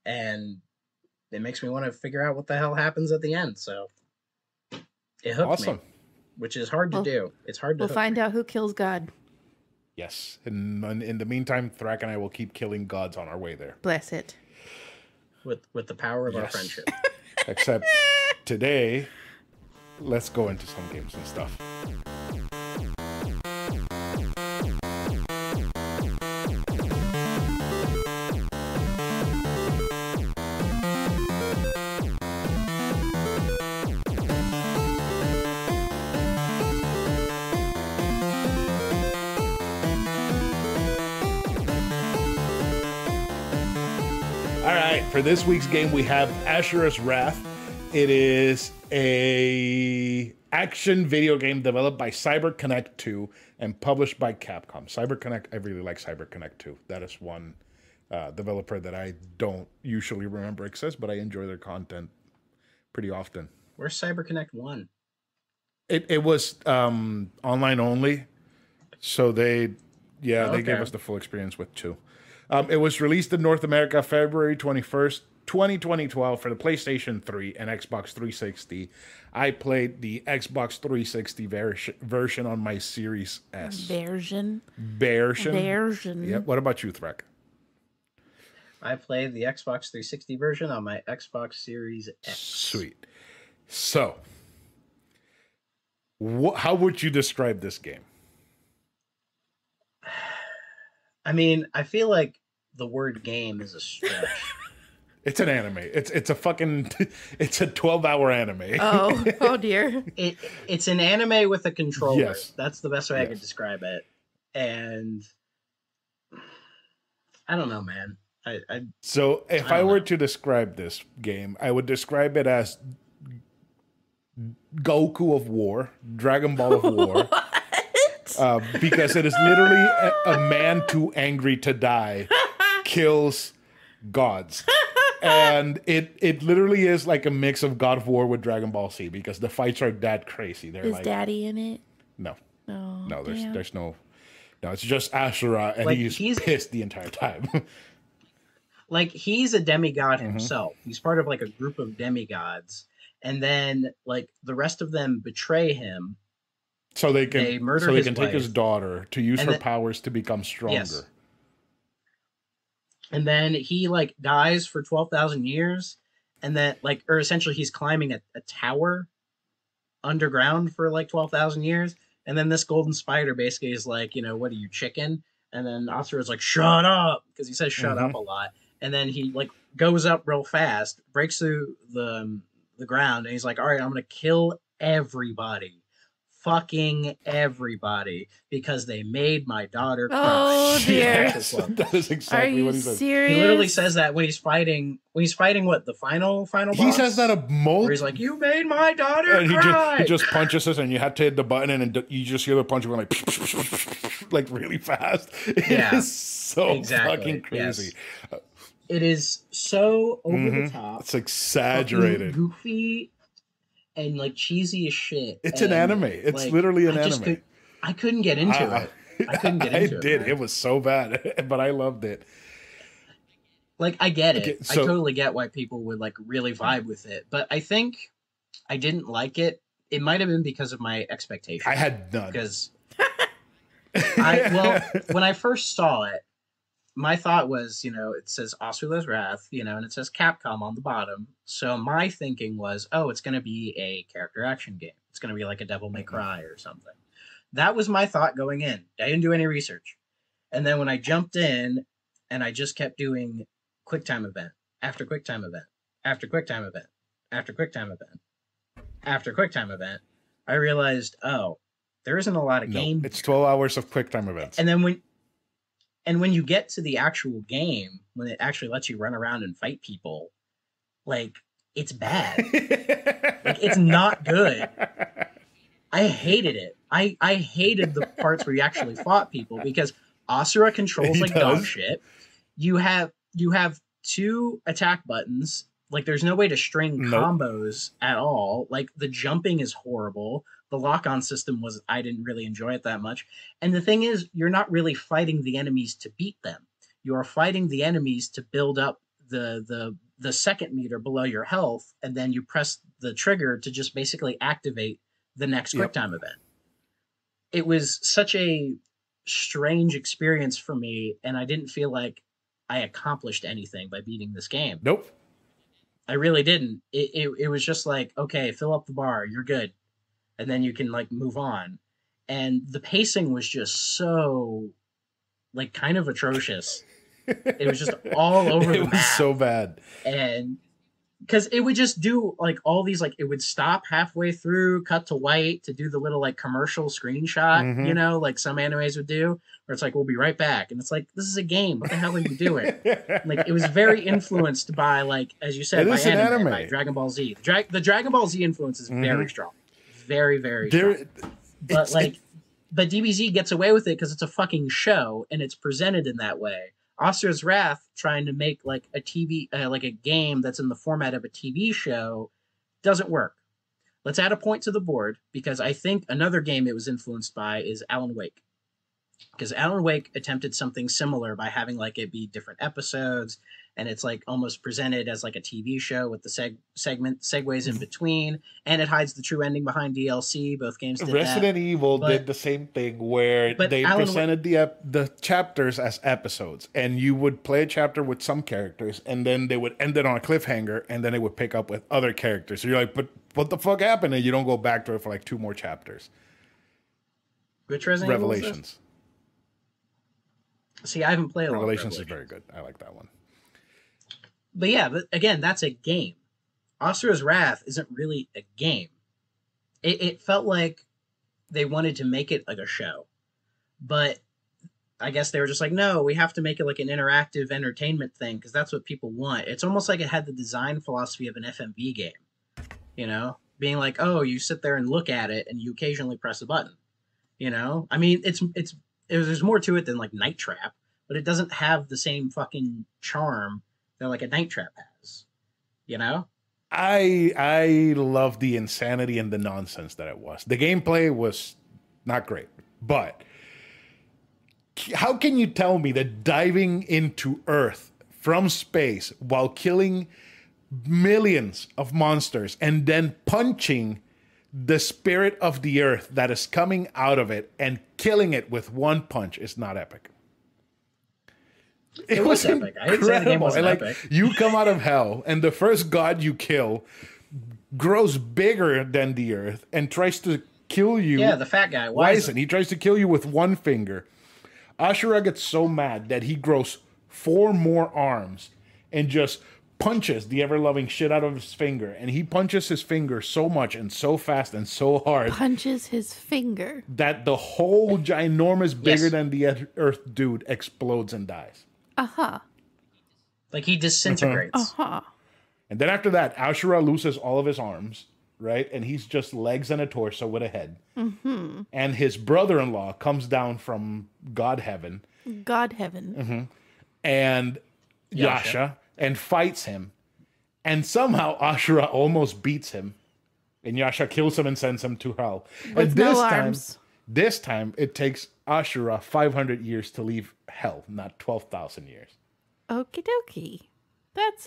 and it makes me want to figure out what the hell happens at the end. So it hooked Awesome. me, which is hard to Well, do. It's hard to We'll hook find me. out who kills God. Yes. And in the meantime, Thrak and I will keep killing gods on our way there. Bless it. with the power of our Yes. friendship. Except today, let's go into some games and stuff. All right, for this week's game, we have Asher's Wrath. It is a action video game developed by CyberConnect 2 and published by Capcom. CyberConnect, I really like CyberConnect 2. That is one developer that I don't usually remember exists, but I enjoy their content pretty often. Where's CyberConnect 1? It was online only, so they gave Okay. us the full experience with 2. It was released in North America February 21st, 2012 for the PlayStation 3 and Xbox 360. I played the Xbox 360 version on my Series S. Version. Version. Version. Yep. What about you, Threk? I played the Xbox 360 version on my Xbox Series X. Sweet. So, how would you describe this game? I mean, I feel like the word game is a stretch. It's an anime. It's a fucking it's a 12-hour anime. Oh dear. It's an anime with a controller. Yes. That's the best way I could describe it. And I don't know, man. So if I were to describe this game, I would describe it as Goku of War, Dragon Ball of War. Because it is literally a man too angry to die kills gods. And it literally is like a mix of God of War with Dragon Ball Z because the fights are that crazy. They're Is like, Daddy in it? no, Oh, no, damn. there's no, it's just Ashura, and Like, he's pissed the entire time. like, he's a demigod himself. He's part of like a group of demigods, and then like the rest of them betray him. So they They can murder his take wife. his daughter to use And her then- powers to become stronger. Yes. And then he like dies for 12,000 years, and then like, or essentially he's climbing a tower underground for like 12,000 years, and then this golden spider basically is like, you know, what are you, chicken? And then Asura's like, shut up, because he says shut up a lot, and then he like goes up real fast, breaks through the ground, and he's like, all right, I'm gonna kill everybody. Fucking everybody, because they made my daughter cry. Oh, dear. Yes, that is Are exactly what you he says. serious? He literally says that when he's fighting what, the final boss? He says that a where multi. he's like, you made my daughter And cry. he just punches us, and you have to hit the button, and you just hear the punch going like really fast. It Yeah, is so exactly, fucking crazy. yes. It is so over the Mhm. top, It's exaggerated. fucking goofy, and like cheesy as shit. It's an And, anime. It's like, literally an I just anime. I couldn't get into it. I couldn't get into I it. did. man. It was so bad, but I loved it. Like, I get it. Okay, I so- totally get why people would like really vibe with it. But I think I didn't like it. It might have been because of my expectations. I had none. Because when I first saw it, my thought was, you know, it says Asura's Wrath, you know, and it says Capcom on the bottom. So my thinking was, oh, it's going to be a character action game. It's going to be like a Devil May Cry or something. That was my thought going in. I didn't do any research. And then when I jumped in and I just kept doing QuickTime event after QuickTime event after QuickTime event after QuickTime event after QuickTime event, I realized, oh, there isn't a lot of game. It's 12 hours of QuickTime events. And then when you get to the actual game, when it actually lets you run around and fight people, like, it's bad. Like, it's not good. I hated it. I hated the parts where you actually fought people, because Asura controls He like dog does. shit. You have 2 attack buttons. Like, there's no way to string Nope. combos at all. Like, the jumping is horrible. The lock-on system I didn't really enjoy it that much. And the thing is, you're not really fighting the enemies to beat them. You are fighting the enemies to build up the second meter below your health, and then you press the trigger to just basically activate the next Yep. QuickTime event. It was such a strange experience for me, and I didn't feel like I accomplished anything by beating this game. Nope. I really didn't. It was just like, okay, fill up the bar, you're good, and then you can like move on. And the pacing was just so like kind of atrocious. It was just all over It the was map. so bad. And because it would just do like all these, like, it would stop halfway through, cut to white to do the little like commercial screenshot, Mhm. you know, like some animes would do, where it's like, we'll be right back, and it's like, this is a game, what the hell are you doing? Like, it was very influenced by, like, as you said, It by is an anime, by anime. Dragon Ball Z. The Dragon Ball Z influence is very Mhm. strong, very very strong. There, But but DBZ gets away with it because it's a fucking show and it's presented in that way. Asura's Wrath, trying to make like a TV, like a game that's in the format of a TV show, doesn't work. Let's add a point to the board, because I think another game it was influenced by is Alan Wake. because Alan Wake attempted something similar by having like it be different episodes, and it's like almost presented as like a TV show with the segues in between, and it hides the true ending behind DLC. Both games did Resident that. Evil But- did the same thing where but they Alan presented the chapters as episodes, and you would play a chapter with some characters, and then they would end it on a cliffhanger, and then they would pick up with other characters. So you're like, but what the fuck happened? And you don't go back to it for like 2 more chapters. Which Resident Evil is this? Revelations. See, I haven't played a lot of Revelations is very good. I like that one. But yeah, but again, that's a game. Asura's Wrath isn't really a game. It felt like they wanted to make it like a show. But I guess they were just like, no, we have to make it like an interactive entertainment thing because that's what people want. It's almost like it had the design philosophy of an FMV game. You know? Being like, oh, you sit there and look at it and you occasionally press a button. You know? I mean, there's more to it than like Night Trap, but it doesn't have the same fucking charm that like a Night Trap has. You know? I love the insanity and the nonsense that it was. The gameplay was not great, but how can you tell me that diving into Earth from space while killing millions of monsters and then punching the spirit of the Earth that is coming out of it and killing it with one punch is not epic? It was epic. I didn't say the game wasn't And, epic. You come out of hell, and the first god you kill grows bigger than the Earth and tries to kill you. Yeah, the fat guy. Wyzen. He tries to kill you with one finger. Ashura gets so mad that he grows 4 more arms and just punches the ever-loving shit out of his finger. And he punches his finger so much and so fast and so hard Punches his finger. that the whole ginormous, bigger Yes. than the Earth dude explodes and dies. Uh-huh. Like he disintegrates. Uh-huh. And then after that, Ashura loses all of his arms, right? And he's just legs and a torso with a head. Mm-hmm. And his brother-in-law comes down from God heaven God heaven. and Yasha and fights him. And somehow Ashura almost beats him. And Yasha kills him and sends him to hell. With and no arms. this time it takes Ashura 500 years to leave hell, not 12,000 years. Okie dokie. That's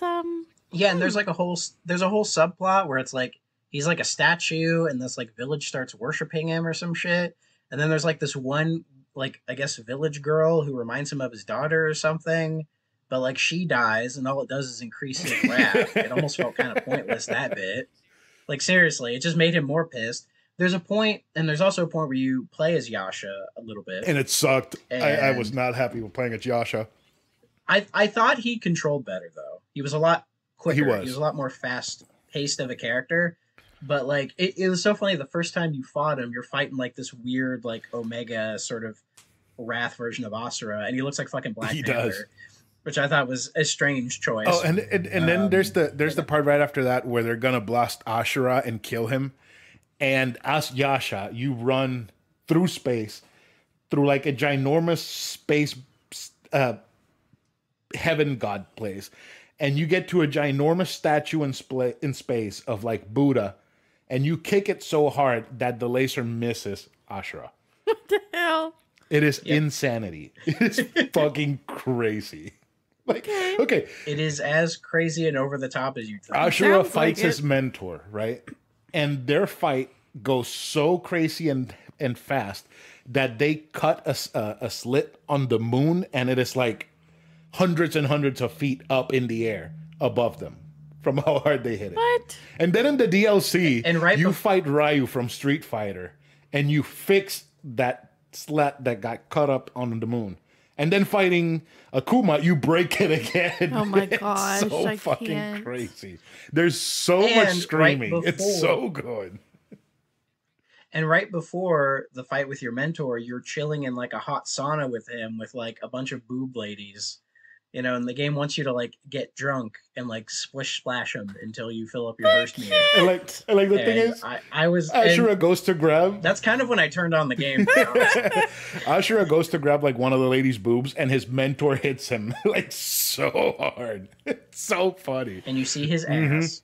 Yeah, and there's a whole subplot where it's like he's like a statue, and this like village starts worshiping him or some shit. And then there's like this one like I guess village girl who reminds him of his daughter or something. But like she dies, and all it does is increase his wrath. It almost felt kind of pointless that bit. Like seriously, it just made him more pissed. There's a point, and there's also a point where you play as Yasha a little bit. And it sucked. I was And- not happy with playing as Yasha. I thought he controlled better though. He was a lot quicker. He was. a lot more fast paced of a character. But like it was so funny the first time you fought him, you're fighting like this weird like Omega sort of Wrath version of Asura, and he looks like fucking Black He Panther, does. which I thought was a strange choice. Oh, and then there's the part right after that where they're gonna blast Ashura and kill him, and as Yasha, you run through space, through like a ginormous space heaven god place, and you get to a ginormous statue in space of like Buddha, and you kick it so hard that the laser misses Ashura. the hell. It is insanity. It is fucking crazy. Like, okay, It is as crazy and over the top as you think. Ashura Sounds fights like his mentor, right? And their fight goes so crazy and fast that they cut a slit on the moon, and it is like hundreds and hundreds of feet up in the air above them from how hard they hit it. What? And then in the DLC, And right you bef- fight Ryu from Street Fighter, and you fix that slat that got cut up on the moon. And then fighting Akuma, you break it again. Oh my It's gosh, so I fucking can't. crazy. There's so And much right screaming. It's before- so good. And right before the fight with your mentor, you're chilling in like a hot sauna with him with like a bunch of boob ladies. You know, and the game wants you to like get drunk and like splish splash them until you fill up your burst meter. And like the thing And is, I was and Ashura goes to grab that's kind of when I turned on the game. To be honest. Ashura goes to grab like one of the lady's boobs, and his mentor hits him like so hard. It's so funny. And you see his Mm-hmm. ass.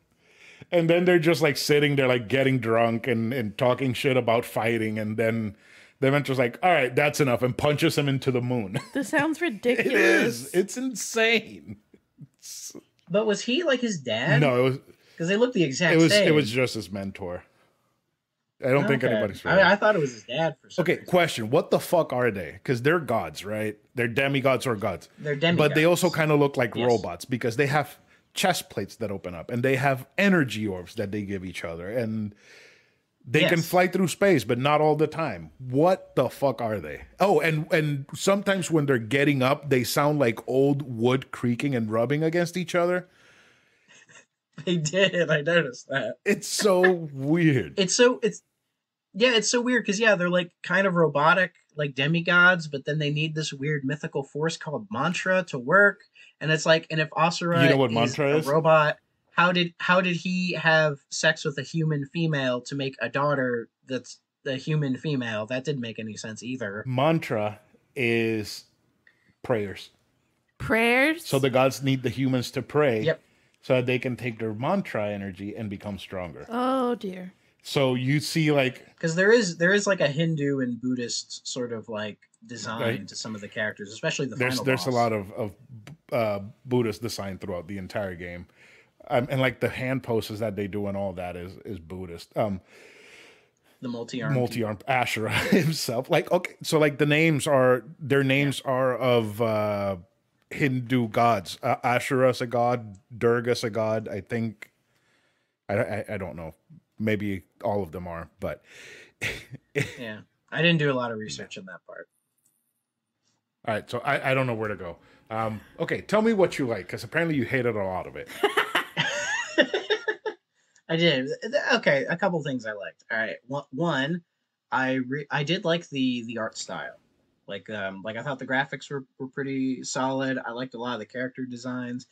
And then they're just like sitting there, like getting drunk and talking shit about fighting. And then The mentor's like, all right, that's enough, and punches him into the moon. This sounds It ridiculous. is. It's insane. But was he like his dad? No, it was. Because they look the exact It was. same. It was just his mentor. I don't think Okay. anybody's. I thought it was his dad for some Okay, reason. question. What the fuck are they? Because they're gods, right? They're demigods or gods. They're demigods. But they also kind of look like Yes. robots because they have chest plates that open up and they have energy orbs that they give each other. And they can Yes. fly through space, but not all the time. What the fuck are they? Oh, and sometimes when they're getting up, they sound like old wood creaking and rubbing against each other. They did. I noticed that. It's so weird. It's so weird because they're like kind of robotic, like demigods, but then they need this weird mythical force called Mantra to work. And it's like, and if Asura You know what is Mantra a is? robot, how did he have sex with a human female to make a daughter that's a human female? That didn't make any sense either. Mantra is prayers. Prayers? So the gods need the humans to pray. Yep. So that they can take their mantra energy and become stronger. Oh, dear. So you see, like, Because there is like a Hindu and Buddhist sort of like design Right. to some of the characters, especially the there's final boss. a lot of Buddhist design throughout the entire game, and like the hand poses that they do and all that is Buddhist. the multi-arm. Multi-arm Ashura himself. Like, okay, so like their names are of Hindu gods. Ashura's a god, Durga's a god. I think I don't know. Maybe all of them are, but Yeah, I didn't do a lot of research in that part. all right. So I don't know where to go. Okay, tell me what you like, because apparently you hated a lot of it. I did. Okay, a couple things I liked. All right, one, I did like the art style. Like I thought the graphics were pretty solid. I liked a lot of the character designs.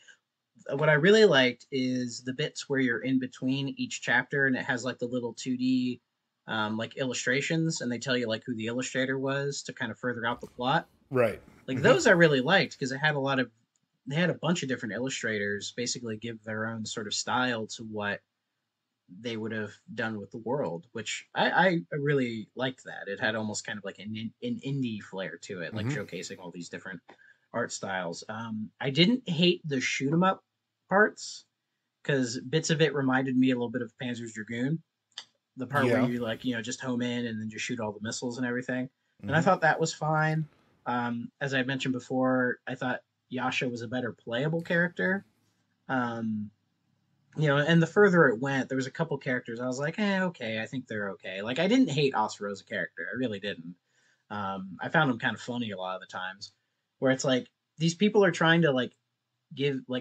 What I really liked is the bits where you're in between each chapter and it has like the little 2D like illustrations, and they tell you like who the illustrator was to kind of further out the plot. Right. Like those I really liked because they had a bunch of different illustrators basically give their own sort of style to what they would have done with the world, which I really liked that. It had almost kind of like an indie flair to it, like Mhm. showcasing all these different art styles. I didn't hate the shoot 'em up parts because bits of it reminded me a little bit of Panzer's Dragoon, the part Yeah. where you like just home in and then just shoot all the missiles and everything. And I Mhm. thought that was fine. As I mentioned before, I thought Yasha was a better playable character. And the further it went, there was a couple characters I was like, okay, I think they're okay. Like I didn't hate Asura as a character, I really didn't. I found him kind of funny a lot of the times, where it's like these people are trying to like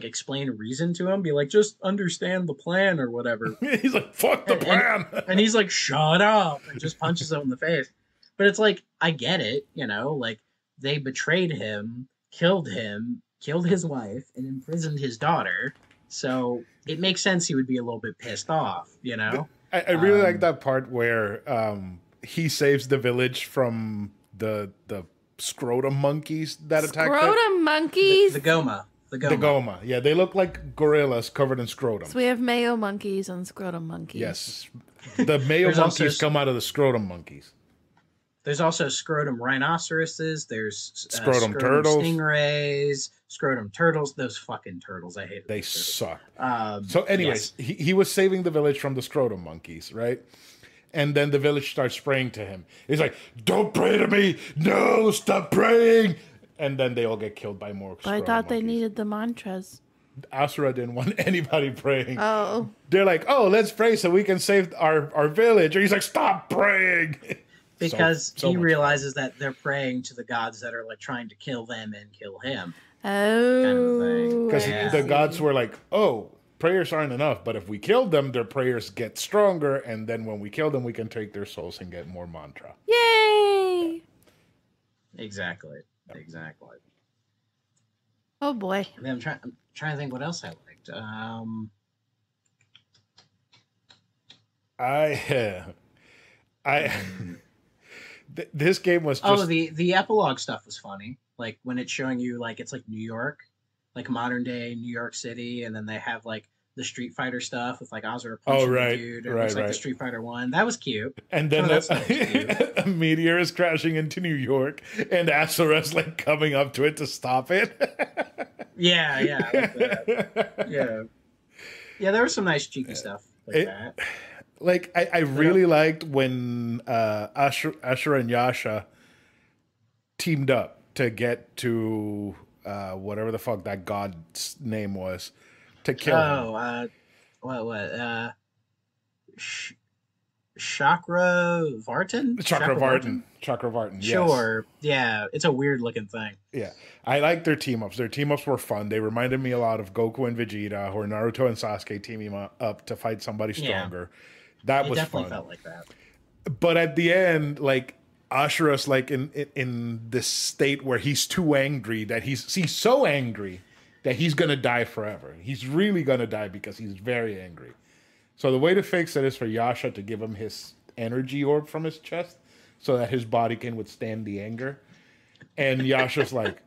explain a reason to him, be like, just understand the plan or whatever. He's like, fuck the plan. And he's like, shut up, and just punches him in the face. But it's like, I get it, like they betrayed him, killed his wife, and imprisoned his daughter. So it makes sense he would be a little bit pissed off, I really like that part where he saves the village from the scrotum monkeys that attack Scrotum monkeys. The Goma. The Goma. the Goma. Yeah, they look like gorillas covered in scrotum. So we have Mayo monkeys and scrotum monkeys. Yes. The Mayo There's also monkeys come out of the scrotum monkeys. There's also scrotum rhinoceroses. There's Scrotum turtles. stingrays, scrotum turtles. Those fucking turtles, I hate They those turtles. suck. So anyways, he was saving the village from the scrotum monkeys, right? And then the village starts praying to him. He's like, don't pray to me. No, stop praying. And then they all get killed by more But I scrotum thought they monkeys. needed the mantras. Asura didn't want anybody praying. Oh. They're like, oh, let's pray so we can save our village. And he's like, stop praying. Because So he much realizes that they're praying to the gods that are like trying to kill them and kill him. Oh. Because Yeah. the gods were like, oh, prayers aren't enough, but if we kill them, their prayers get stronger, and then when we kill them, we can take their souls and get more mantra. Yay! Exactly. Oh boy. And then I'm trying to think what else I liked. This game was just Oh, the epilogue stuff was funny. Like when it's showing you like it's like New York, like modern day New York City, and then they have like the Street Fighter stuff with like Azura Oh, punching right, the dude. It right, looks like the right. Street Fighter one. That was cute. And then Oh, that stuff was cute. a meteor is crashing into New York, and Asura's like coming up to it to stop it. Yeah, yeah, I like that. Yeah, yeah. There was some nice cheeky stuff like It- that. Like I really liked when Ashura and Yasha teamed up to get to whatever the fuck that god's name was to kill him. Oh, what? Sh- Chakra Vartan? Chakravartin. Chakravartin. Yes. Sure. Yeah, it's a weird looking thing. Yeah. I like their team ups. Their team ups were fun. They reminded me a lot of Goku and Vegeta or Naruto and Sasuke teaming up to fight somebody Yeah. stronger. That It was definitely fun. felt like that. But at the end, like Ashura's like in this state where he's too angry that he's so angry that he's gonna die forever. He's really gonna die because he's very angry. So the way to fix it is for Yasha to give him his energy orb from his chest so that his body can withstand the anger. And Yasha's like,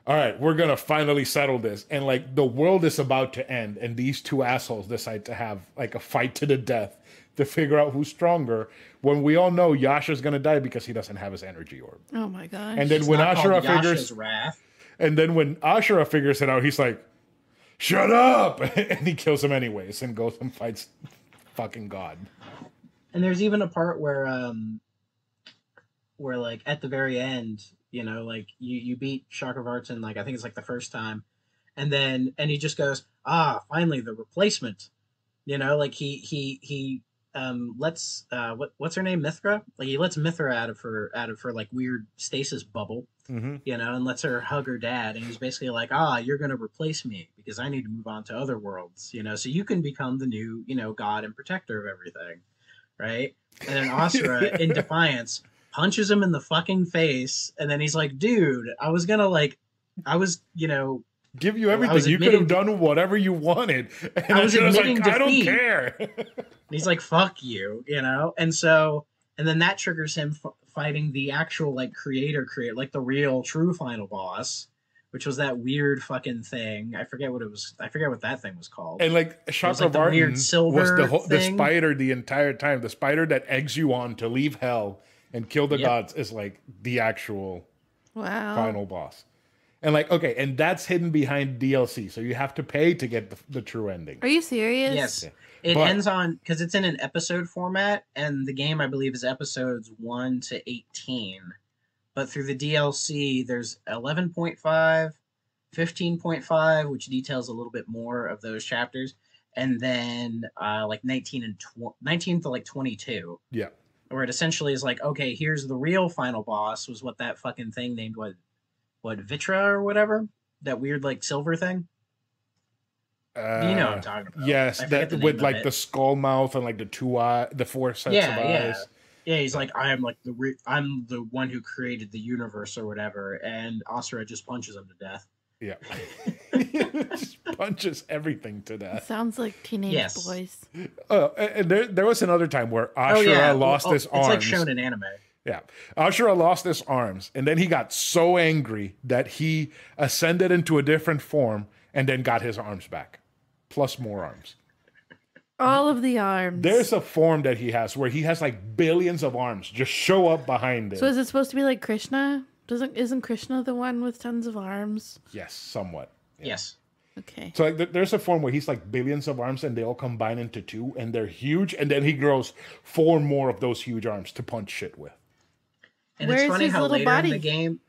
all right, we're gonna finally settle this. And like the world is about to end, and these two assholes decide to have like a fight to the death to figure out who's stronger. When we all know Yasha's gonna die because he doesn't have his energy orb. Oh my gosh. And then It's when not called Ashura figures, Yasha's Wrath. and then when Ashura figures it out, he's like, "Shut up!" and he kills him anyways, and goes and fights fucking God. And there's even a part where like at the very end, you know, like you beat Chakravartin, like I think it's like the first time, and he just goes, finally the replacement. You know, like he lets what's her name, Mithra? Like he lets Mithra out of her like weird stasis bubble, Mm-hmm. you know, and lets her hug her dad, and he's basically like, you're gonna replace me because I need to move on to other worlds, you know, so you can become the new, you know, god and protector of everything, right? And then Asura, in defiance, punches him in the fucking face, and then he's like, dude, you know, Give you I everything. was You could have admitting- done whatever you wanted. And I was Ashura's like, admitting I don't defeat. care. And he's like, fuck you, you know? And then that triggers him fighting the actual, like, creator, like, the real, true final boss, which was that weird fucking thing. I forget what that thing was called. And like was Chakra like the weird was silver the thing. spider the entire time. The spider that eggs you on to leave hell and kill the Yep. gods is like the actual Wow. final boss. And like, okay, and that's hidden behind DLC, so you have to pay to get the true ending. Are you serious? Yes. Yeah. It But- ends on, because it's in an episode format, and the game, I believe, is episodes 1 to 18. But through the DLC, there's 11.5, 15.5, which details a little bit more of those chapters, and then like 19 to like 22, Yeah. where it essentially is like, okay, here's the real final boss, was what that fucking thing named, what Vitra or whatever? That weird, like, silver thing? You know what I'm talking about. Yes, I forget that the with name of like it. the skull mouth and like the four sets of eyes. Yeah, he's like, I am like I'm the one who created the universe or whatever, and Asura just punches him to death. Yeah. Just punches everything to death. Sounds like teenage Yes. boys. And there was another time where Ashura lost his arms. It's like shown in anime. Yeah. Ashura lost his arms, and then he got so angry that he ascended into a different form and then got his arms back, plus more arms. All of the arms. There's a form that he has where he has like billions of arms just show up behind him. So is it supposed to be like Krishna? Isn't Krishna the one with tons of arms? Yes, somewhat. Yes. Okay. So like, there's a form where he's like billions of arms and they all combine into two and they're huge, and then he grows 4 more of those huge arms to punch shit with. And Where's it's funny his how little later body? in the game,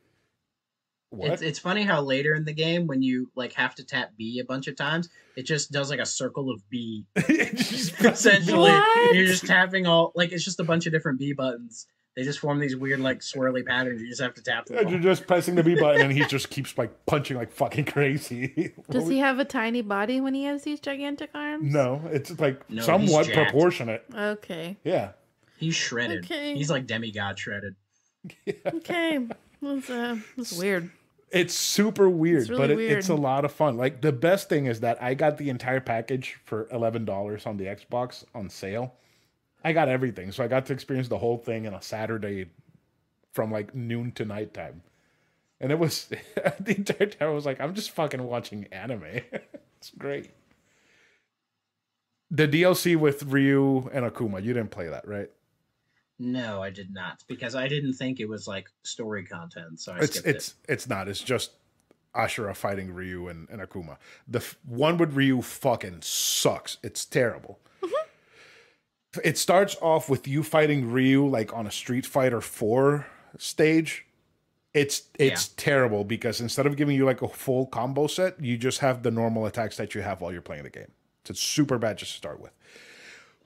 What? it's funny how later in the game when you like have to tap B a bunch of times, it just does like a circle of B. Essentially, What? you're just tapping all like it's just a bunch of different B buttons. They just form these weird like swirly patterns. You just have to tap them. And all. you're just pressing the B button and he just keeps like punching like fucking crazy. Does he have a tiny body when he has these gigantic arms? No, it's like No, he's somewhat jacked. proportionate. Okay. Yeah. He's shredded. Okay. He's like demigod shredded. Okay. That's weird. It's super weird, It's really but weird. it's a lot of fun. Like the best thing is that I got the entire package for $11 on the Xbox on sale. I got everything. So I got to experience the whole thing on a Saturday from like noon to nighttime. And it was the entire time I was like, I'm just fucking watching anime. It's great. The DLC with Ryu and Akuma, you didn't play that, right? No, I did not because I didn't think it was like story content, so I It's skipped it. it's it's not. It's just Ashura fighting Ryu and Akuma. One with Ryu fucking sucks. It's terrible. It starts off with you fighting Ryu like on a Street Fighter 4 stage. It's Yeah. terrible because instead of giving you like a full combo set, you just have the normal attacks that you have while you're playing the game. So it's super bad just to start with.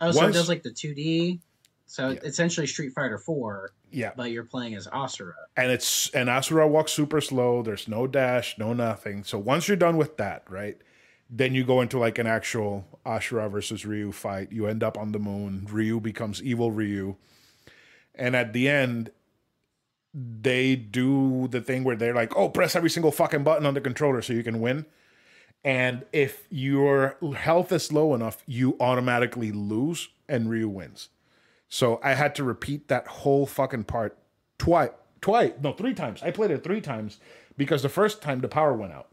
Oh, so it does Once, like the 2D. So yeah, essentially Street Fighter 4, yeah, but you're playing as Asura. and Asura walks super slow. There's no dash, no nothing. So once you're done with that, right, then you go into like an actual Ashura versus Ryu fight. You end up on the moon. Ryu becomes evil Ryu, and at the end, they do the thing where they're like, "Oh, press every single fucking button on the controller so you can win." And if your health is low enough, you automatically lose, and Ryu wins. So I had to repeat that whole fucking part no, 3 times. I played it 3 times because the first time the power went out.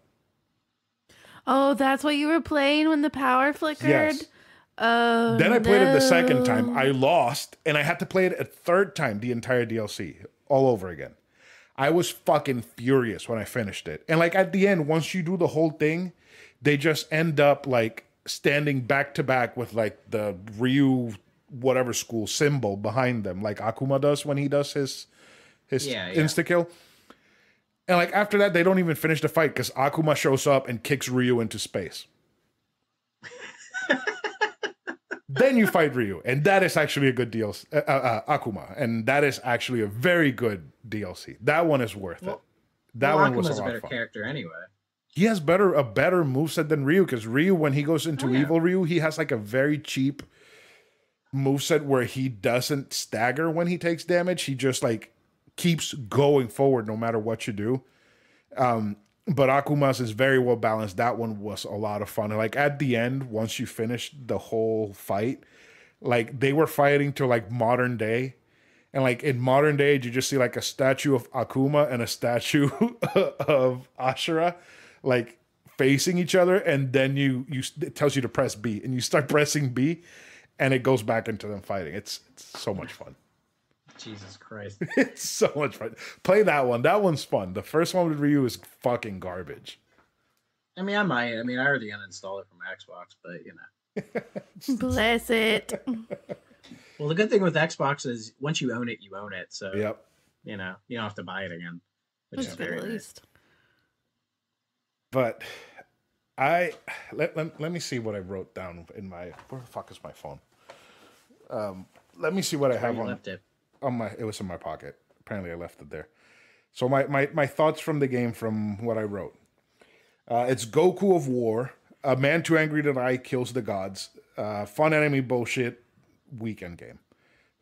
Oh, that's what you were playing when the power flickered? Yes. Oh, Then I played it the second time. no. I lost, and I had to play it a third time, the entire DLC, all over again. I was fucking furious when I finished it. And like at the end, once you do the whole thing, they just end up like standing back to back with like the Ryu whatever school symbol behind them, like Akuma does when he does his Yeah, yeah. insta kill. And like after that, they don't even finish the fight because Akuma shows up and kicks Ryu into space. Then you fight Ryu, and that is actually a good DLC. Akuma, and that is actually a very good DLC. That one is worth it. Well, That well, one was a Akuma's a lot better of fun. character anyway. He has a better moveset than Ryu because Ryu, when he goes into Oh, yeah. Evil Ryu, he has like a very cheap moveset where he doesn't stagger when he takes damage. He just like keeps going forward no matter what you do. But Akuma's is very well balanced. That one was a lot of fun. And like at the end, once you finish the whole fight, like they were fighting to like modern day. And like in modern day, you just see like a statue of Akuma and a statue of Ashura, like facing each other. And then it tells you to press B, and you start pressing B, and it goes back into them fighting. It's so much fun. Jesus Christ. It's so much fun. Play that one. That one's fun. The first one with Ryu is fucking garbage. I mean, I might. I mean, I already uninstalled it from Xbox, but you know. Bless it. Well, the good thing with Xbox is once you own it, you own it. So Yep. you know you don't have to buy it again, which That's is good very at nice. least. But let me see what I wrote down in my where the fuck is my phone? Let me see what I Where have you on left it. it was in my pocket. Apparently I left it there. So my thoughts from the game from what I wrote. It's Goku of War. A man too angry to die kills the gods. Fun enemy bullshit weekend game.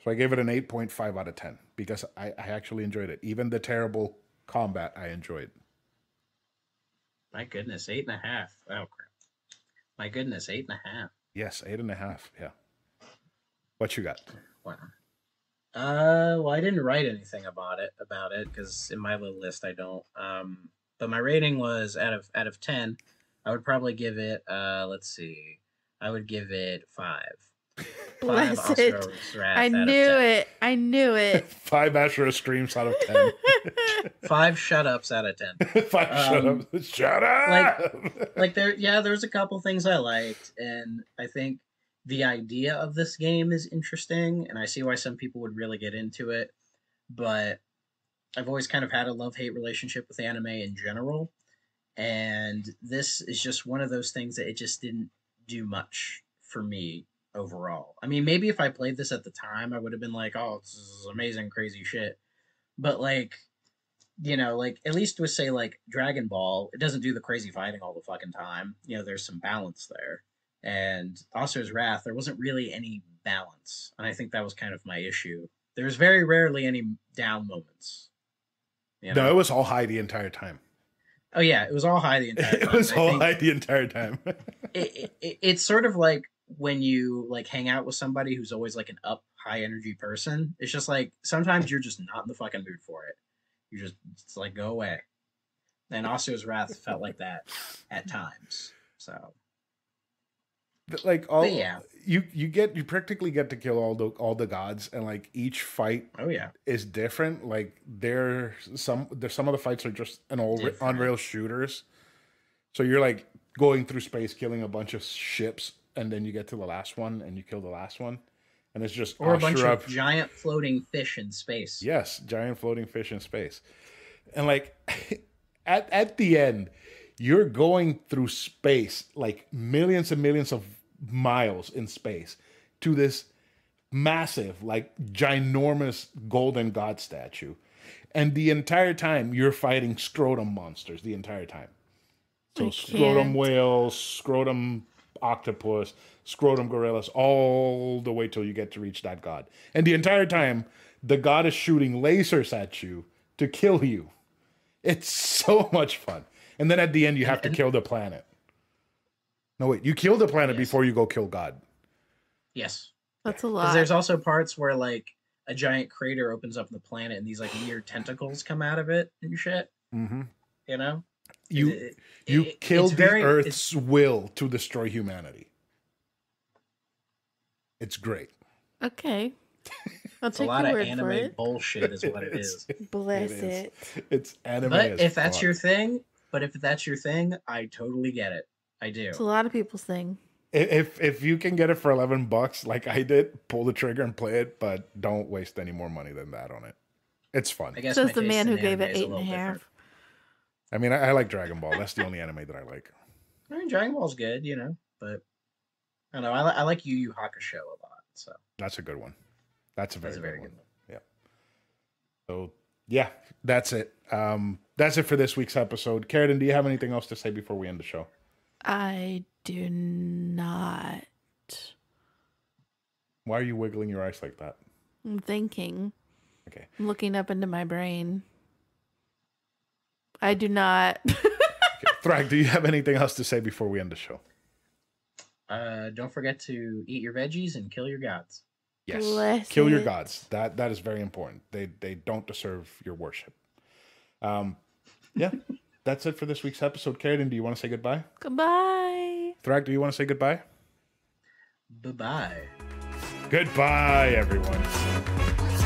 So I gave it an 8.5 out of 10 because I actually enjoyed it. Even the terrible combat I enjoyed. My goodness, 8.5. Oh crap. My goodness, 8.5. Yes, 8.5. Yeah. What you got? Wow. Well, I didn't write anything about it because in my little list I don't. But my rating was out of 10. I would probably give it. Let's see. I would give it 5. 5 Bless it. Oscar's Wrath I out of knew 10. it. I knew it. 5 Ashura screams out of 10. 5 shut ups out of 10. 5 shut Um, up. Shut up. Like there's a couple things I liked, and I think the idea of this game is interesting, and I see why some people would really get into it. But I've always kind of had a love-hate relationship with anime in general, and this is just one of those things that it just didn't do much for me overall. I mean, maybe if I played this at the time, I would have been like, "Oh, this is amazing, crazy shit." But like, like at least with say like Dragon Ball, it doesn't do the crazy fighting all the fucking time. There's some balance there. And Asura's Wrath, there wasn't really any balance, and I think that was kind of my issue. There's very rarely any down moments. You No, know? it was all high the entire time. Oh yeah, it was all high the entire time. It was I all think high the entire time. it's sort of like when you like hang out with somebody who's always like an up high energy person. It's just like sometimes you're just not in the fucking mood for it. It's like go away. And Asura's Wrath felt like that at times. So like all But yeah. you practically get to kill all the gods, and like each fight Oh yeah. is different. Like some of the fights are just Different. unreal shooters. So you're like going through space, killing a bunch of ships, and then you get to the last one, and you kill the last one, and it's just Or a bunch Ashura- of giant floating fish in space. Yes, giant floating fish in space. And like at the end, you're going through space, like millions and millions of miles in space, to this massive, like ginormous golden god statue. And the entire time you're fighting scrotum monsters the entire time. So I scrotum can't. whales, scrotum octopus, scrotum gorillas, all the way till you get to reach that god. And the entire time, the god is shooting lasers at you to kill you. It's so much fun. And then at the end, you have to kill the planet. No, wait, you kill the planet Yes. before you go kill God. Yes. That's a Because lot. there's also parts where like a giant crater opens up in the planet and these like weird tentacles come out of it and shit. Mm-hmm. You know? You It- kill it's the very- Earth's will to destroy humanity. It's great. Okay. I'll It's a take lot your of word for anime it. bullshit is what it It's- is. Bless it it. is. It's anime. But as if that's fuck. your thing, I totally get it. I do. It's a lot of people's thing. If you can get it for $11, like I did, pull the trigger and play it, but don't waste any more money than that on it. It's fun. I guess Says my the taste man in who gave anime it is a 8.5. little different. I mean, I like Dragon Ball. That's the only anime that I like. I mean, Dragon Ball's good, you know, but I don't know. I like Yu Yu Hakusho a lot. So That's a good one. That's a very, that's a good very one. good one. So yeah, that's it. That's it for this week's episode. Carradine, do you have anything else to say before we end the show? I do not. Why are you wiggling your eyes like that? I'm thinking. Okay. I'm looking up into my brain. I do not. Thrag, do you have anything else to say before we end the show? Don't forget to eat your veggies and kill your gods. Yes. Bless Kill your it. gods. That is very important. They don't deserve your worship. Yeah. That's it for this week's episode. Carradine, do you want to say goodbye? Goodbye. Thrag, do you want to say goodbye? Bye bye. Goodbye, everyone.